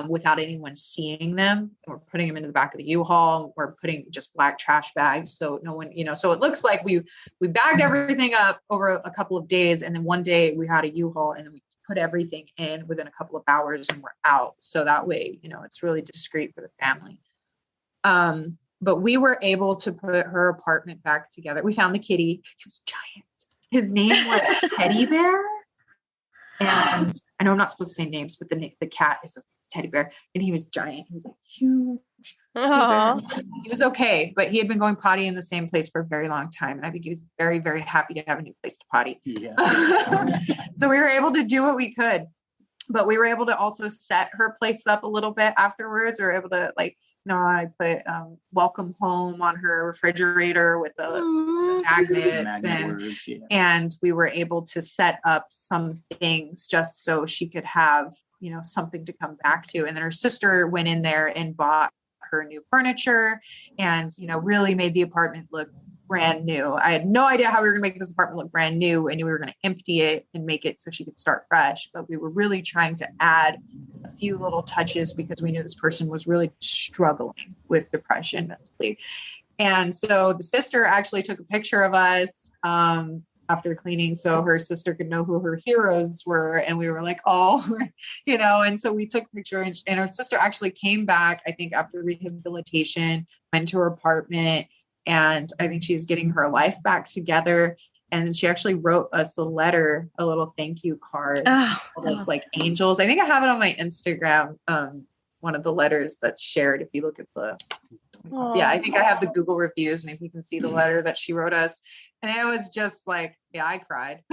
D: without anyone seeing them. And we're putting them into the back of the U-Haul. We're putting just black trash bags, so no one, you know. So it looks like we bagged everything up over a couple of days, and then one day we had a U-Haul, and then we put everything in within a couple of hours, and we're out. So that way, you know, it's really discreet for the family. But we were able to put her apartment back together. We found the kitty. He was giant. His name was Teddy Bear. And I know I'm not supposed to say names, but the cat is a teddy bear, and he was giant. He was like huge. He was okay, but he had been going potty in the same place for a very long time. And I think he was very, very happy to have a new place to potty. Yeah. So we were able to do what we could, but we were able to also set her place up a little bit afterwards. We were able to, like, you know, I put welcome home on her refrigerator with the magnets, and we were able to set up some things just so she could have, you know, something to come back to. And then her sister went in there and bought her new furniture and, you know, really made the apartment look brand new. I had no idea how we were going to make this apartment look brand new. I knew we were going to empty it and make it so she could start fresh, but we were really trying to add a few little touches because we knew this person was really struggling with depression mentally. And so the sister actually took a picture of us after cleaning, so her sister could know who her heroes were. And we were like, oh, you know, and so we took a picture, and her sister actually came back, I think, after rehabilitation, went to her apartment, and I think she's getting her life back together. And she actually wrote us a letter, a little thank you card, all those like angels. I think I have it on my Instagram. One of the letters that's shared, if you look at yeah, I think I have the Google reviews, and if you can see the letter that she wrote us. And it was just like, yeah, I cried.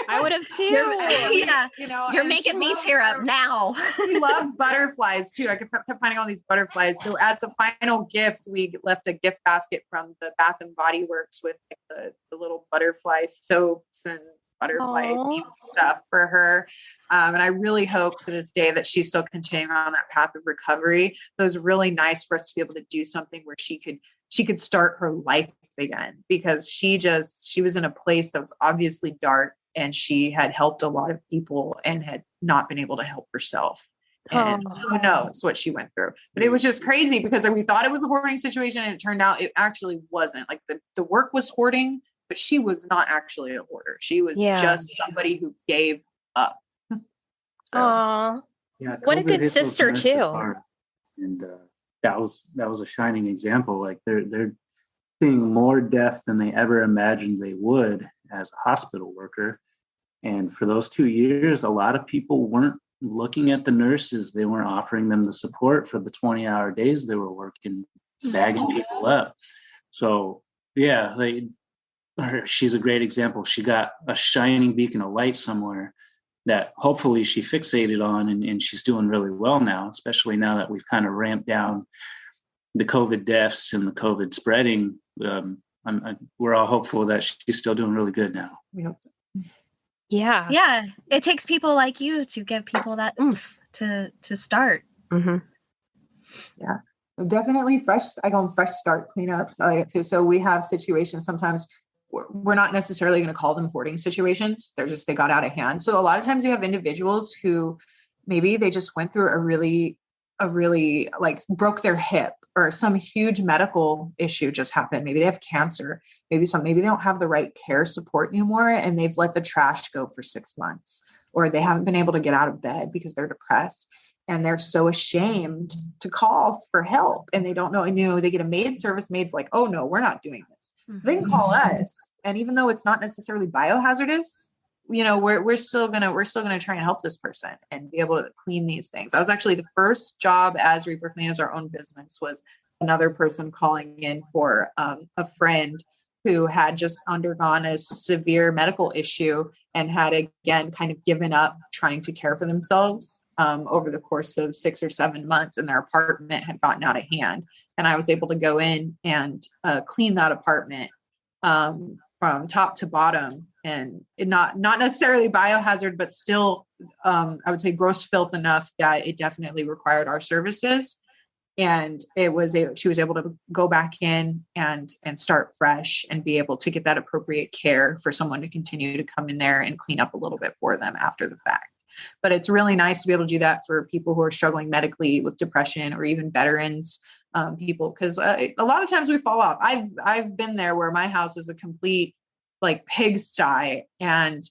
A: I would have too.
B: Yeah,
D: you know,
B: you're making me tear up now.
D: We love butterflies too. I kept finding all these butterflies. So as a final gift, we left a gift basket from the Bath and Body Works with like the little butterfly soaps and butterfly themed stuff for her. And I really hope to this day that she's still continuing on that path of recovery. It was really nice for us to be able to do something where she could start her life again, because she was in a place that was obviously dark, and she had helped a lot of people and had not been able to help herself. And who knows what she went through. But it was just crazy because we thought it was a hoarding situation, and it turned out it actually wasn't. Like the work was hoarding, but she was not actually a hoarder. She was just somebody who gave up.
A: So,
C: yeah,
A: what a good sister too.
C: And that was a shining example. Like they're seeing more death than they ever imagined they would as a hospital worker. And for those 2 years, a lot of people weren't looking at the nurses. They weren't offering them the support for the 20-hour days they were working, bagging people up. So yeah, she's a great example. She got a shining beacon of light somewhere that hopefully she fixated on, and she's doing really well now, especially now that we've kind of ramped down the COVID deaths and the COVID spreading. We're all hopeful that she's still doing really good now.
A: Yeah.
B: Yeah. It takes people like you to give people that oomph to start.
A: Mm-hmm.
D: Yeah, definitely I call them fresh start cleanups. I get to. So we have situations sometimes we're not necessarily going to call them hoarding situations. They got out of hand. So a lot of times you have individuals who maybe they just went through a really like broke their hip, or some huge medical issue just happened. Maybe they have cancer, maybe they don't have the right care support anymore, and they've let the trash go for 6 months, or they haven't been able to get out of bed because they're depressed. And they're so ashamed to call for help, and they don't know. And, they get a maid service. Maid's like, oh no, we're not doing this. Mm-hmm. So they can call us. And even though it's not necessarily biohazardous, we're still gonna try and help this person and be able to clean these things. That was actually the first job as Reaper Clean, as our own business, was another person calling in for a friend who had just undergone a severe medical issue and had again kind of given up trying to care for themselves over the course of 6 or 7 months, and their apartment had gotten out of hand. And I was able to go in and clean that apartment from top to bottom, and not necessarily biohazard, but still, I would say gross filth enough that it definitely required our services. And she was able to go back in and start fresh and be able to get that appropriate care for someone to continue to come in there and clean up a little bit for them after the fact. But it's really nice to be able to do that for people who are struggling medically with depression, or even veterans, people, because a lot of times we fall off. I've been there where my house is a complete like pigsty, and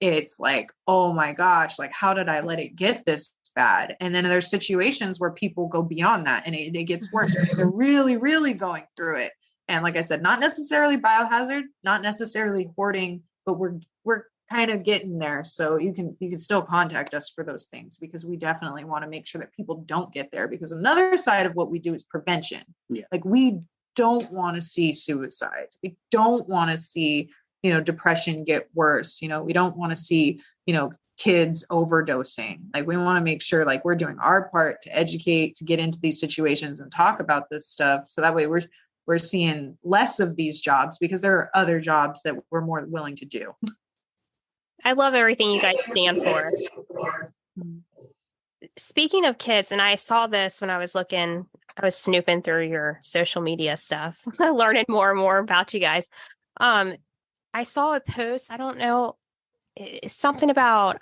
D: it's like, oh my gosh, like how did I let it get this bad? And then there's situations where people go beyond that, and it gets worse because they're really, really going through it. And like I said, not necessarily biohazard, not necessarily hoarding, but we're kind of getting there. So you can still contact us for those things, because we definitely want to make sure that people don't get there, because another side of what we do is prevention. Yeah. Like we don't want to see suicide. We don't want to see, depression get worse. We don't want to see, kids overdosing. Like we want to make sure like we're doing our part to educate, to get into these situations and talk about this stuff. So that way we're seeing less of these jobs, because there are other jobs that we're more willing to do.
A: I love everything you guys stand for. Speaking of kids, and I saw this when I was snooping through your social media stuff, learning more and more about you guys. I saw a post, I don't know, it's something about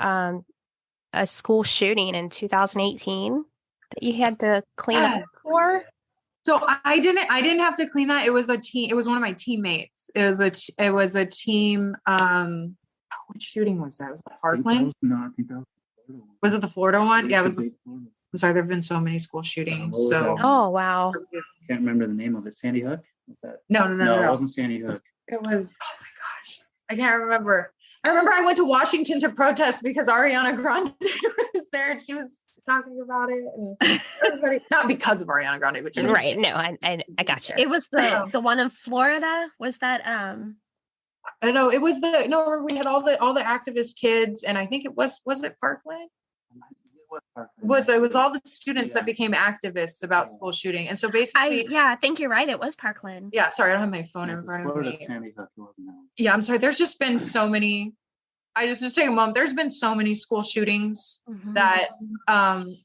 A: a school shooting in 2018 that you had to clean up for.
D: So I didn't have to clean that. It was one of my teammates. It was a team. Which shooting was that? Was it Parkland? Was it the Florida one? Yeah, it was. I'm sorry, there have been so many school shootings.
A: Oh wow.
C: Can't remember the name of it. Sandy Hook? Was that?
D: No.
C: It wasn't Sandy Hook.
D: It was. Oh my gosh, I can't remember. I remember I went to Washington to protest because Ariana Grande was there and she was talking about it, and everybody, not because of Ariana Grande, but
A: right. No, I got you.
B: It was the one in Florida. Was that
D: I know it was we had all the activist kids, and I think it was it Parkland? It was all the students that became activists about school shooting. And so basically
B: I think you're right, it was Parkland.
D: Yeah, sorry, I don't have my phone in front of me.
C: Sandy Hook, wasn't it?
D: Yeah, I'm sorry, there's just been so many. I just take a moment. There's been so many school shootings that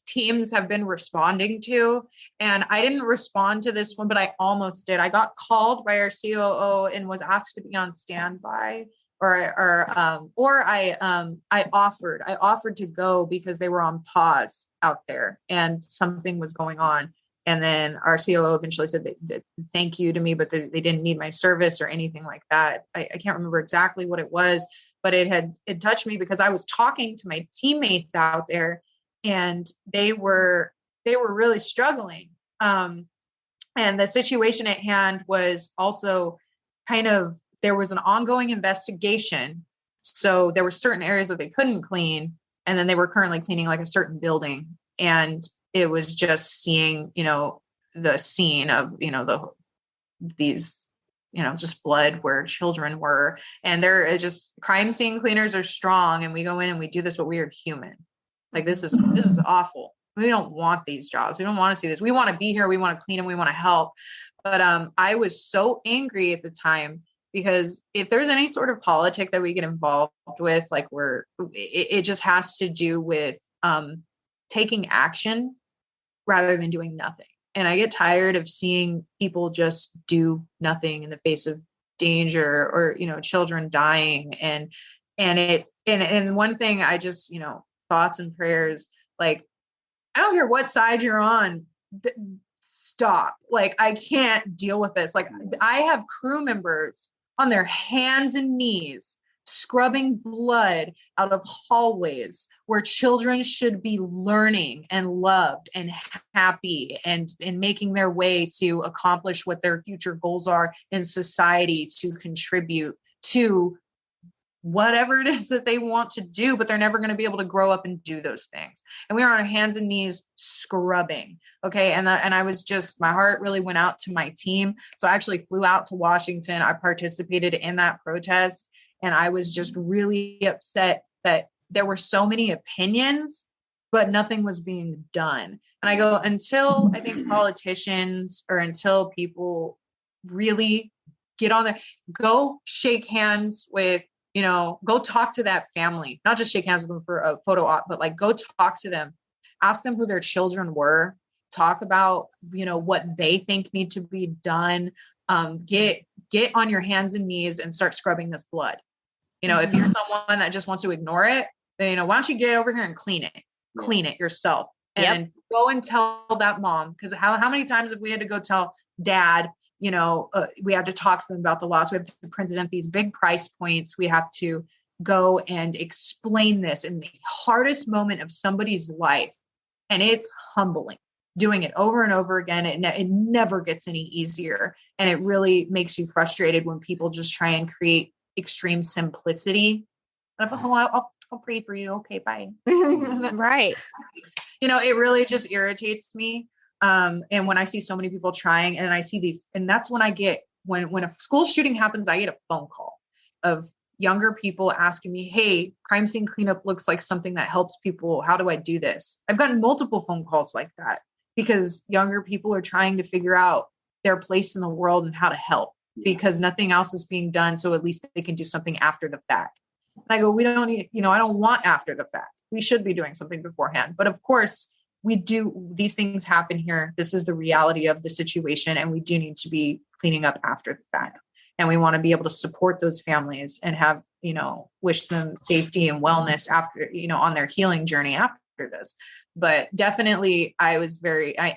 D: teams have been responding to. And I didn't respond to this one, but I almost did. I got called by our COO and was asked to be on standby, or I offered to go because they were on pause out there and something was going on. And then our COO eventually said that thank you to me, but they didn't need my service or anything like that. I can't remember exactly what it was, but it touched me because I was talking to my teammates out there, and they were really struggling. And the situation at hand was also kind of, there was an ongoing investigation. So there were certain areas that they couldn't clean, and then they were currently cleaning like a certain building. And it was just seeing, the scene of, these just blood where children were. And they're just crime scene cleaners are strong. And we go in and we do this, but we are human. Like, this is awful. We don't want these jobs. We don't want to see this. We want to be here. We want to clean them. We want to help. But I was so angry at the time, because if there's any sort of politic that we get involved with, like it just has to do with taking action rather than doing nothing. And I get tired of seeing people just do nothing in the face of danger, or, children dying. And one thing I just, thoughts and prayers, like, I don't care what side you're on, stop. Like, I can't deal with this. Like, I have crew members on their hands and knees scrubbing blood out of hallways where children should be learning and loved and happy and making their way to accomplish what their future goals are in society, to contribute to whatever it is that they want to do, but they're never going to be able to grow up and do those things. And we are on our hands and knees scrubbing. Okay. And I was just, my heart really went out to my team. So I actually flew out to Washington. I participated in that protest. And I was just really upset that there were so many opinions, but nothing was being done. And I go, until I think politicians, or until people really get on there, go shake hands with, go talk to that family, not just shake hands with them for a photo op, but like, go talk to them, ask them who their children were, talk about, what they think need to be done. Get on your hands and knees and start scrubbing this blood. If you're someone that just wants to ignore it, then, why don't you get over here and clean it yourself, and then go and tell that mom. Because how many times have we had to go tell dad, we have to talk to them about the loss. We have to present these big price points. We have to go and explain this in the hardest moment of somebody's life. And it's humbling doing it over and over again. It never gets any easier. And it really makes you frustrated when people just try and create extreme simplicity of, I'll pray for you. Okay, bye.
A: Right.
D: It really just irritates me. And when I see so many people trying, and I see these, and that's when I get, when a school shooting happens, I get a phone call of younger people asking me, hey, crime scene cleanup looks like something that helps people. How do I do this? I've gotten multiple phone calls like that, because younger people are trying to figure out their place in the world and how to help, because nothing else is being done. So at least they can do something after the fact. And I go, we don't need, I don't want after the fact. We should be doing something beforehand. But of course, we do, these things happen here. This is the reality of the situation. And we do need to be cleaning up after the fact. And we want to be able to support those families and have, wish them safety and wellness after, on their healing journey after this. But definitely I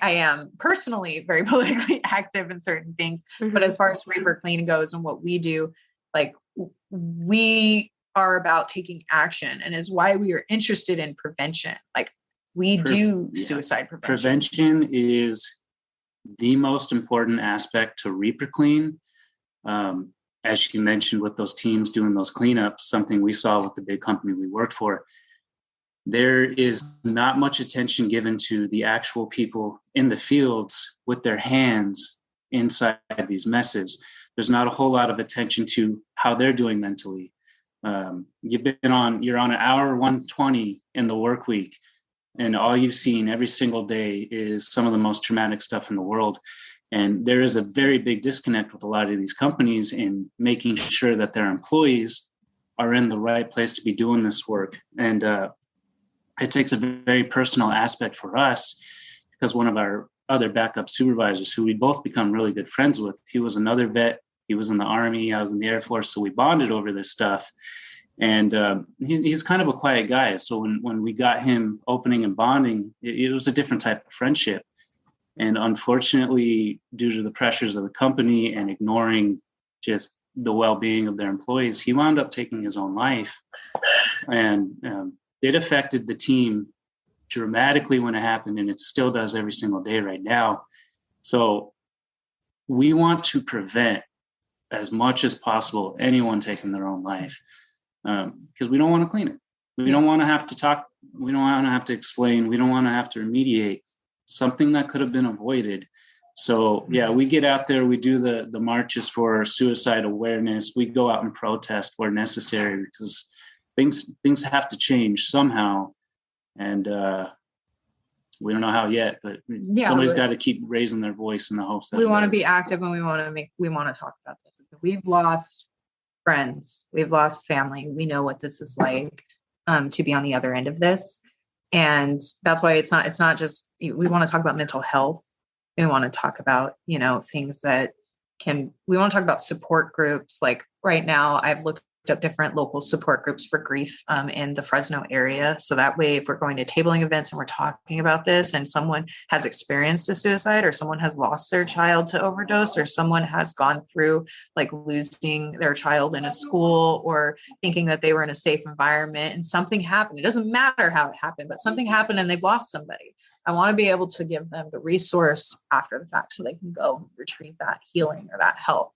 D: am personally very politically active in certain things. Mm-hmm. But as far as Reaper Clean goes and what we do, like, we are about taking action, and is why we are interested in prevention. Like, we do suicide prevention.
C: Prevention is the most important aspect to Reaper Clean. As you mentioned, with those teams doing those cleanups, something we saw with the big company we worked for, there is not much attention given to the actual people in the fields with their hands inside these messes. There's not a whole lot of attention to how they're doing mentally. You're on an hour 120 in the work week, and all you've seen every single day is some of the most traumatic stuff in the world. And there is a very big disconnect with a lot of these companies in making sure that their employees are in the right place to be doing this work. And it takes a very personal aspect for us, because one of our other backup supervisors, who we both become really good friends with, he was another vet. He was in the Army. I was in the Air Force. So we bonded over this stuff. And he's kind of a quiet guy. So when we got him opening and bonding, it was a different type of friendship. And unfortunately, due to the pressures of the company and ignoring just the well-being of their employees, he wound up taking his own life. And it affected the team dramatically when it happened, and it still does every single day right now. So we want to prevent, as much as possible, anyone taking their own life, because we don't want to clean it. We don't want to have to talk. We don't want to have to explain. We don't want to have to remediate something that could have been avoided. So yeah, we get out there, we do the marches for suicide awareness. We go out and protest where necessary because things have to change somehow. And we don't know how yet, but somebody's got to keep raising their voice in the hopes that
D: we want to be active, and we want to talk about this. We've lost friends, we've lost family. We know what this is like to be on the other end of this. And that's why it's not just, we want to talk about mental health. We want to talk about, things that we want to talk about support groups. Like right now, I've looked up different local support groups for grief in the Fresno area. So that way, if we're going to tabling events and we're talking about this and someone has experienced a suicide or someone has lost their child to overdose or someone has gone through like losing their child in a school or thinking that they were in a safe environment and something happened. It doesn't matter how it happened, but something happened and they've lost somebody. I want to be able to give them the resource after the fact so they can go retrieve that healing or that help.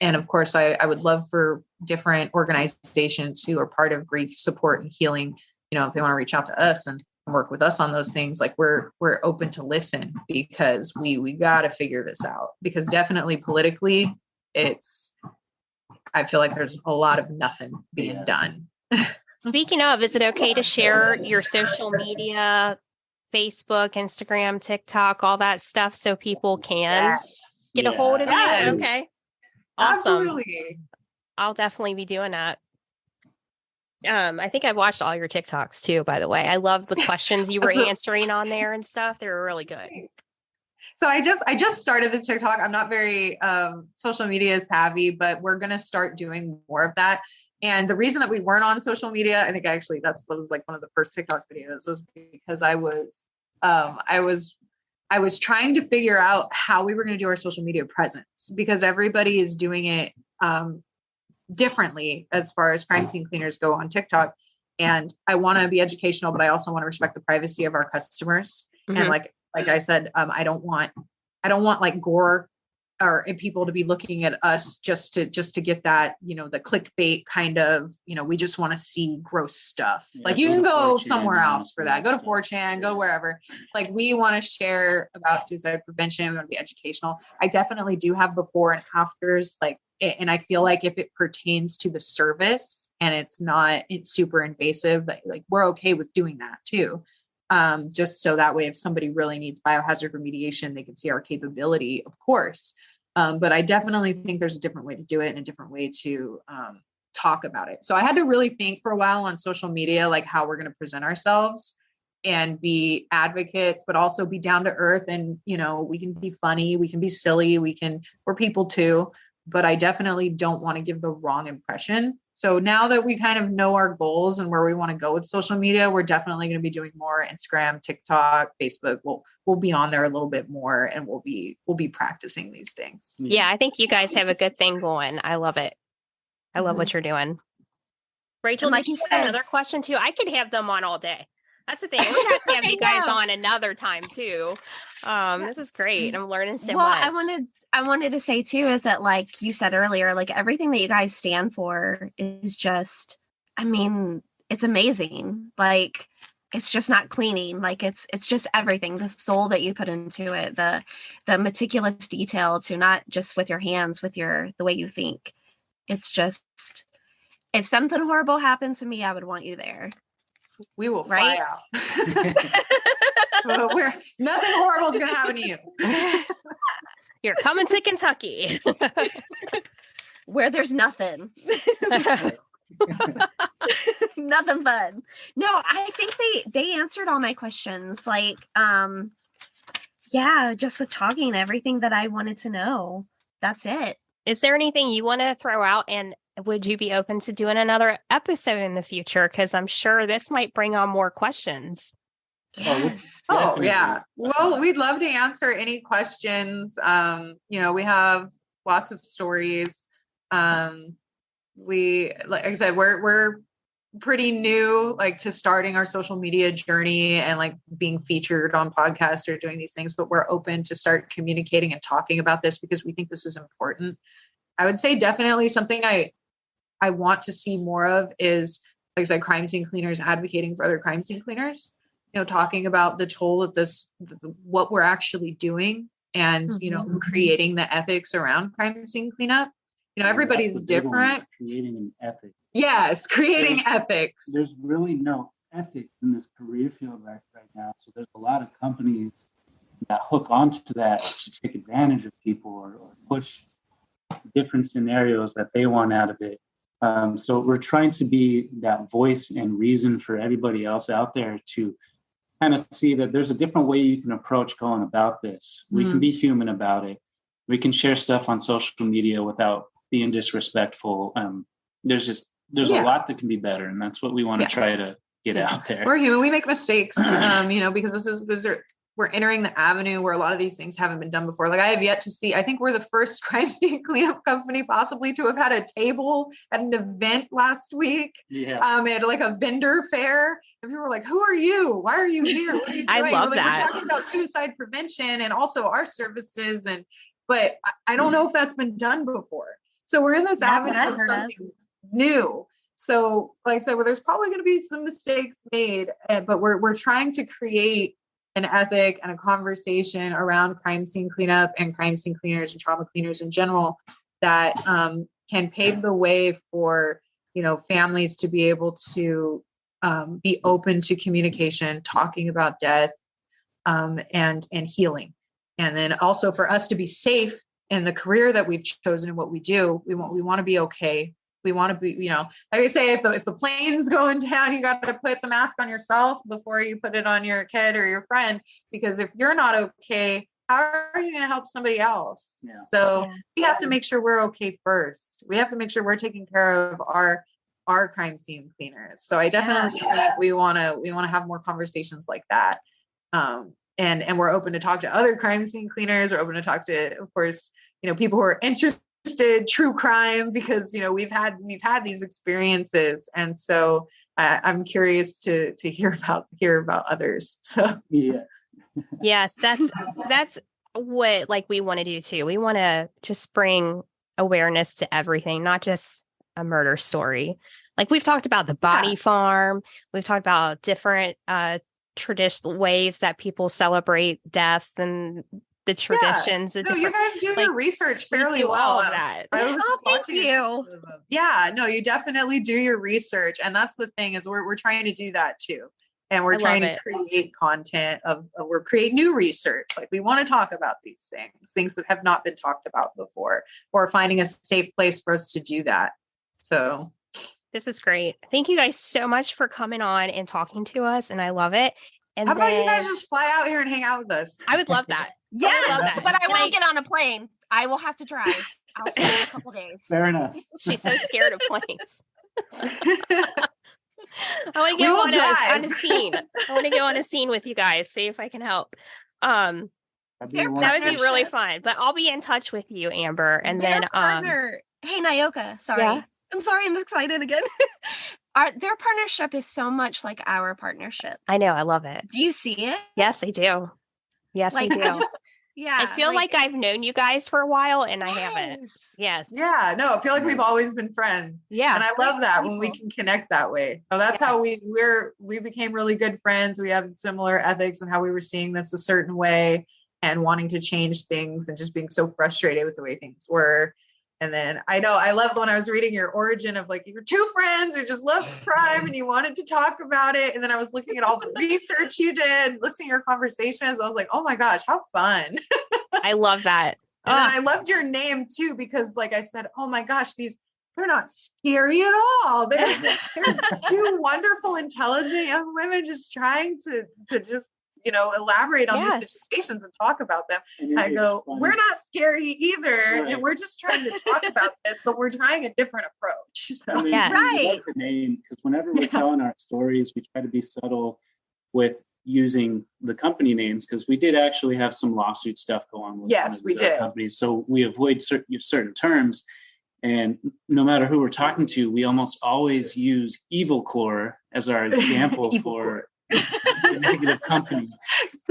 D: And of course, I would love for different organizations who are part of grief support and healing, if they want to reach out to us and work with us on those things, like we're open to listen because we got to figure this out, because definitely politically I feel like there's a lot of nothing being done.
A: Speaking of, is it okay to share your social media, Facebook, Instagram, TikTok, all that stuff so people can get a hold of you? Okay. Awesome.
D: Absolutely.
A: I'll definitely be doing that. I think I've watched all your TikToks too, by the way. I love the questions you were answering on there and stuff. They were really good.
D: So I just started the TikTok. I'm not very social media savvy, but we're going to start doing more of that. And the reason that we weren't on social media, I think actually that was like one of the first TikTok videos, was because I was trying to figure out how we were going to do our social media presence, because everybody is doing it differently as far as crime scene cleaners go on TikTok. And I want to be educational, but I also want to respect the privacy of our customers. Mm-hmm. And like I said, I don't want like gore or people to be looking at us just to get that, the clickbait kind of, we just want to see gross stuff. Yeah, like you can go somewhere else for that. Go to 4chan, go wherever. Like we want to share about suicide prevention. We want to be educational. I definitely do have before and afters, and I feel like if it pertains to the service and it's super invasive, that like we're okay with doing that too. Just so that way, if somebody really needs biohazard remediation, they can see our capability, of course. But I definitely think there's a different way to do it and a different way to talk about it. So I had to really think for a while on social media, like how we're going to present ourselves and be advocates, but also be down to earth. And, we can be funny, we can be silly, we're people too, but I definitely don't want to give the wrong impression. So now that we kind of know our goals and where we want to go with social media, we're definitely going to be doing more Instagram, TikTok, Facebook. We'll be on there a little bit more, and we'll be practicing these things.
A: Yeah, I think you guys have a good thing going. I love it. I love what you're doing. Rachel, like you said, another question too. I could have them on all day. That's the thing. We have to have you guys on another time too. This is great. I'm learning so much.
B: I wanted to say too, is that like you said earlier, like everything that you guys stand for is just, it's amazing. Like it's just not cleaning. Like it's just everything, the soul that you put into it, the meticulous detail to not just with your hands, with the way you think. It's just, if something horrible happened to me, I would want you there.
D: We will fly out. Nothing horrible is going to happen to you.
A: You're coming to Kentucky.
B: Where there's nothing. Nothing fun. No, I think they answered all my questions. Like, just with talking, everything that I wanted to know. That's it.
A: Is there anything you want to throw out, and would you be open to doing another episode in the future? Because I'm sure this might bring on more questions.
B: Yes.
D: Oh, yeah. Well, we'd love to answer any questions. We have lots of stories. Like I said, we're pretty new, like to starting our social media journey and like being featured on podcasts or doing these things, but we're open to start communicating and talking about this because we think this is important. I would say definitely something I want to see more of is, like I said, crime scene cleaners advocating for other crime scene cleaners. talking about the toll that what we're actually doing, and creating the ethics around crime scene cleanup. Everybody's different.
C: Creating an ethics.
D: Yes, creating ethics.
C: There's really no ethics in this career field right now. So there's a lot of companies that hook onto that to take advantage of people or push different scenarios that they want out of it. So we're trying to be that voice and reason for everybody else out there to kind of see that there's a different way you can approach going about this. We can be human about it. We can share stuff on social media without being disrespectful. There's a lot that can be better, and that's what we want to try to get out there.
D: We're human. We make mistakes, because we're entering the avenue where a lot of these things haven't been done before. Like, I have yet to see, I think we're the first crime scene cleanup company possibly to have had a table at an event last week.
C: Yeah.
D: At like a vendor fair. And people were like, who are you? Why are you here? What are you doing?
A: I love that.
D: We're talking about suicide prevention and also our services. But I don't know if that's been done before. So we're in this avenue of something new. So like I said, there's probably going to be some mistakes made, but we're trying to create an ethic and a conversation around crime scene cleanup and crime scene cleaners and trauma cleaners in general that can pave the way for, families to be able to be open to communication, talking about death, and healing. And then also for us to be safe in the career that we've chosen and what we do. We want to be okay. We want to be, like I say, if the plane's going down, you got to put the mask on yourself before you put it on your kid or your friend, because if you're not okay, how are you going to help somebody else? Yeah. So we have to make sure we're okay first. We have to make sure we're taking care of our crime scene cleaners. So I definitely think we want to have more conversations like that. And we're open to talk to other crime scene cleaners. We're open to talk to, of course, people who are interested true crime, because we've had these experiences, and so I'm curious to hear about others. So
A: yes, that's what we want to do too. We want to just bring awareness to everything, not just a murder story. Like, we've talked about the body farm, we've talked about different traditional ways that people celebrate death and the traditions.
D: No, you guys do your research fairly well.
A: All of that.
B: Thank you.
D: Yeah, no, you definitely do your research, and that's the thing, is we're trying to do that too, and we're trying to create content we're creating new research. Like, we want to talk about these things that have not been talked about before, or finding a safe place for us to do that. So
A: this is great. Thank you guys so much for coming on and talking to us, and I love it. And
D: how about you guys just fly out here and hang out with us?
A: I would love that.
B: Yes, but I won't get on a plane. I will have to drive. I'll see you in a couple days.
C: Fair enough.
A: She's so scared of planes. I want to go on a scene. I want to go on a scene with you guys. See if I can help. That would be really fun. But I'll be in touch with you, Amber. And
B: Their
A: then
B: partner. Hey, Nyoka. Sorry. Yeah? I'm sorry. I'm excited again. Their partnership is so much like our partnership.
A: I know. I love it.
B: Do you see it?
A: Yes, I do. Yes, I do. I feel like I've known you guys for a while, and I haven't. Yes.
D: Yeah. No, I feel like we've always been friends.
A: Yeah.
D: And I love that when we can connect that way. So that's how we became really good friends. We have similar ethics and how we were seeing this a certain way and wanting to change things and just being so frustrated with the way things were. And then I loved when I was reading your origin of you were two friends who just loved crime and you wanted to talk about it. And then I was looking at all the research you did, listening to your conversations. I was like, oh my gosh, how fun.
A: I love that.
D: And then I loved your name too, because like I said, oh my gosh, they're not scary at all. They're two wonderful, intelligent young women just trying to just, elaborate on these situations and talk about them. I go, we're not scary either. Right. And we're just trying to talk about this, but we're trying a different approach. So.
C: I love the name, because whenever we're telling our stories, we try to be subtle with using the company names, because we did actually have some lawsuit stuff go on with
D: we did.
C: Companies. So we avoid certain terms. And no matter who we're talking to, we almost always use Evil Corps as our example for the negative company.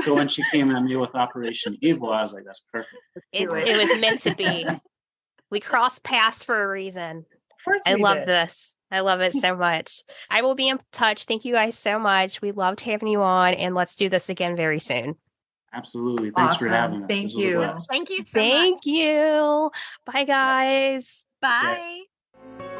C: So when she came at me with Operation Evil, I was like, that's perfect.
A: It was meant to be. We crossed paths for a reason.
D: course
A: I
D: we
A: love
D: did.
A: this. I love it so much. I will be in touch. Thank you guys so much. We loved having you on, and let's do this again very soon.
C: Absolutely. Thanks for
D: Awesome.
C: having us.
D: Thank
C: This was a
D: you.
C: blast.
B: Thank you so much.
A: Thank you. Bye, guys.
B: Bye.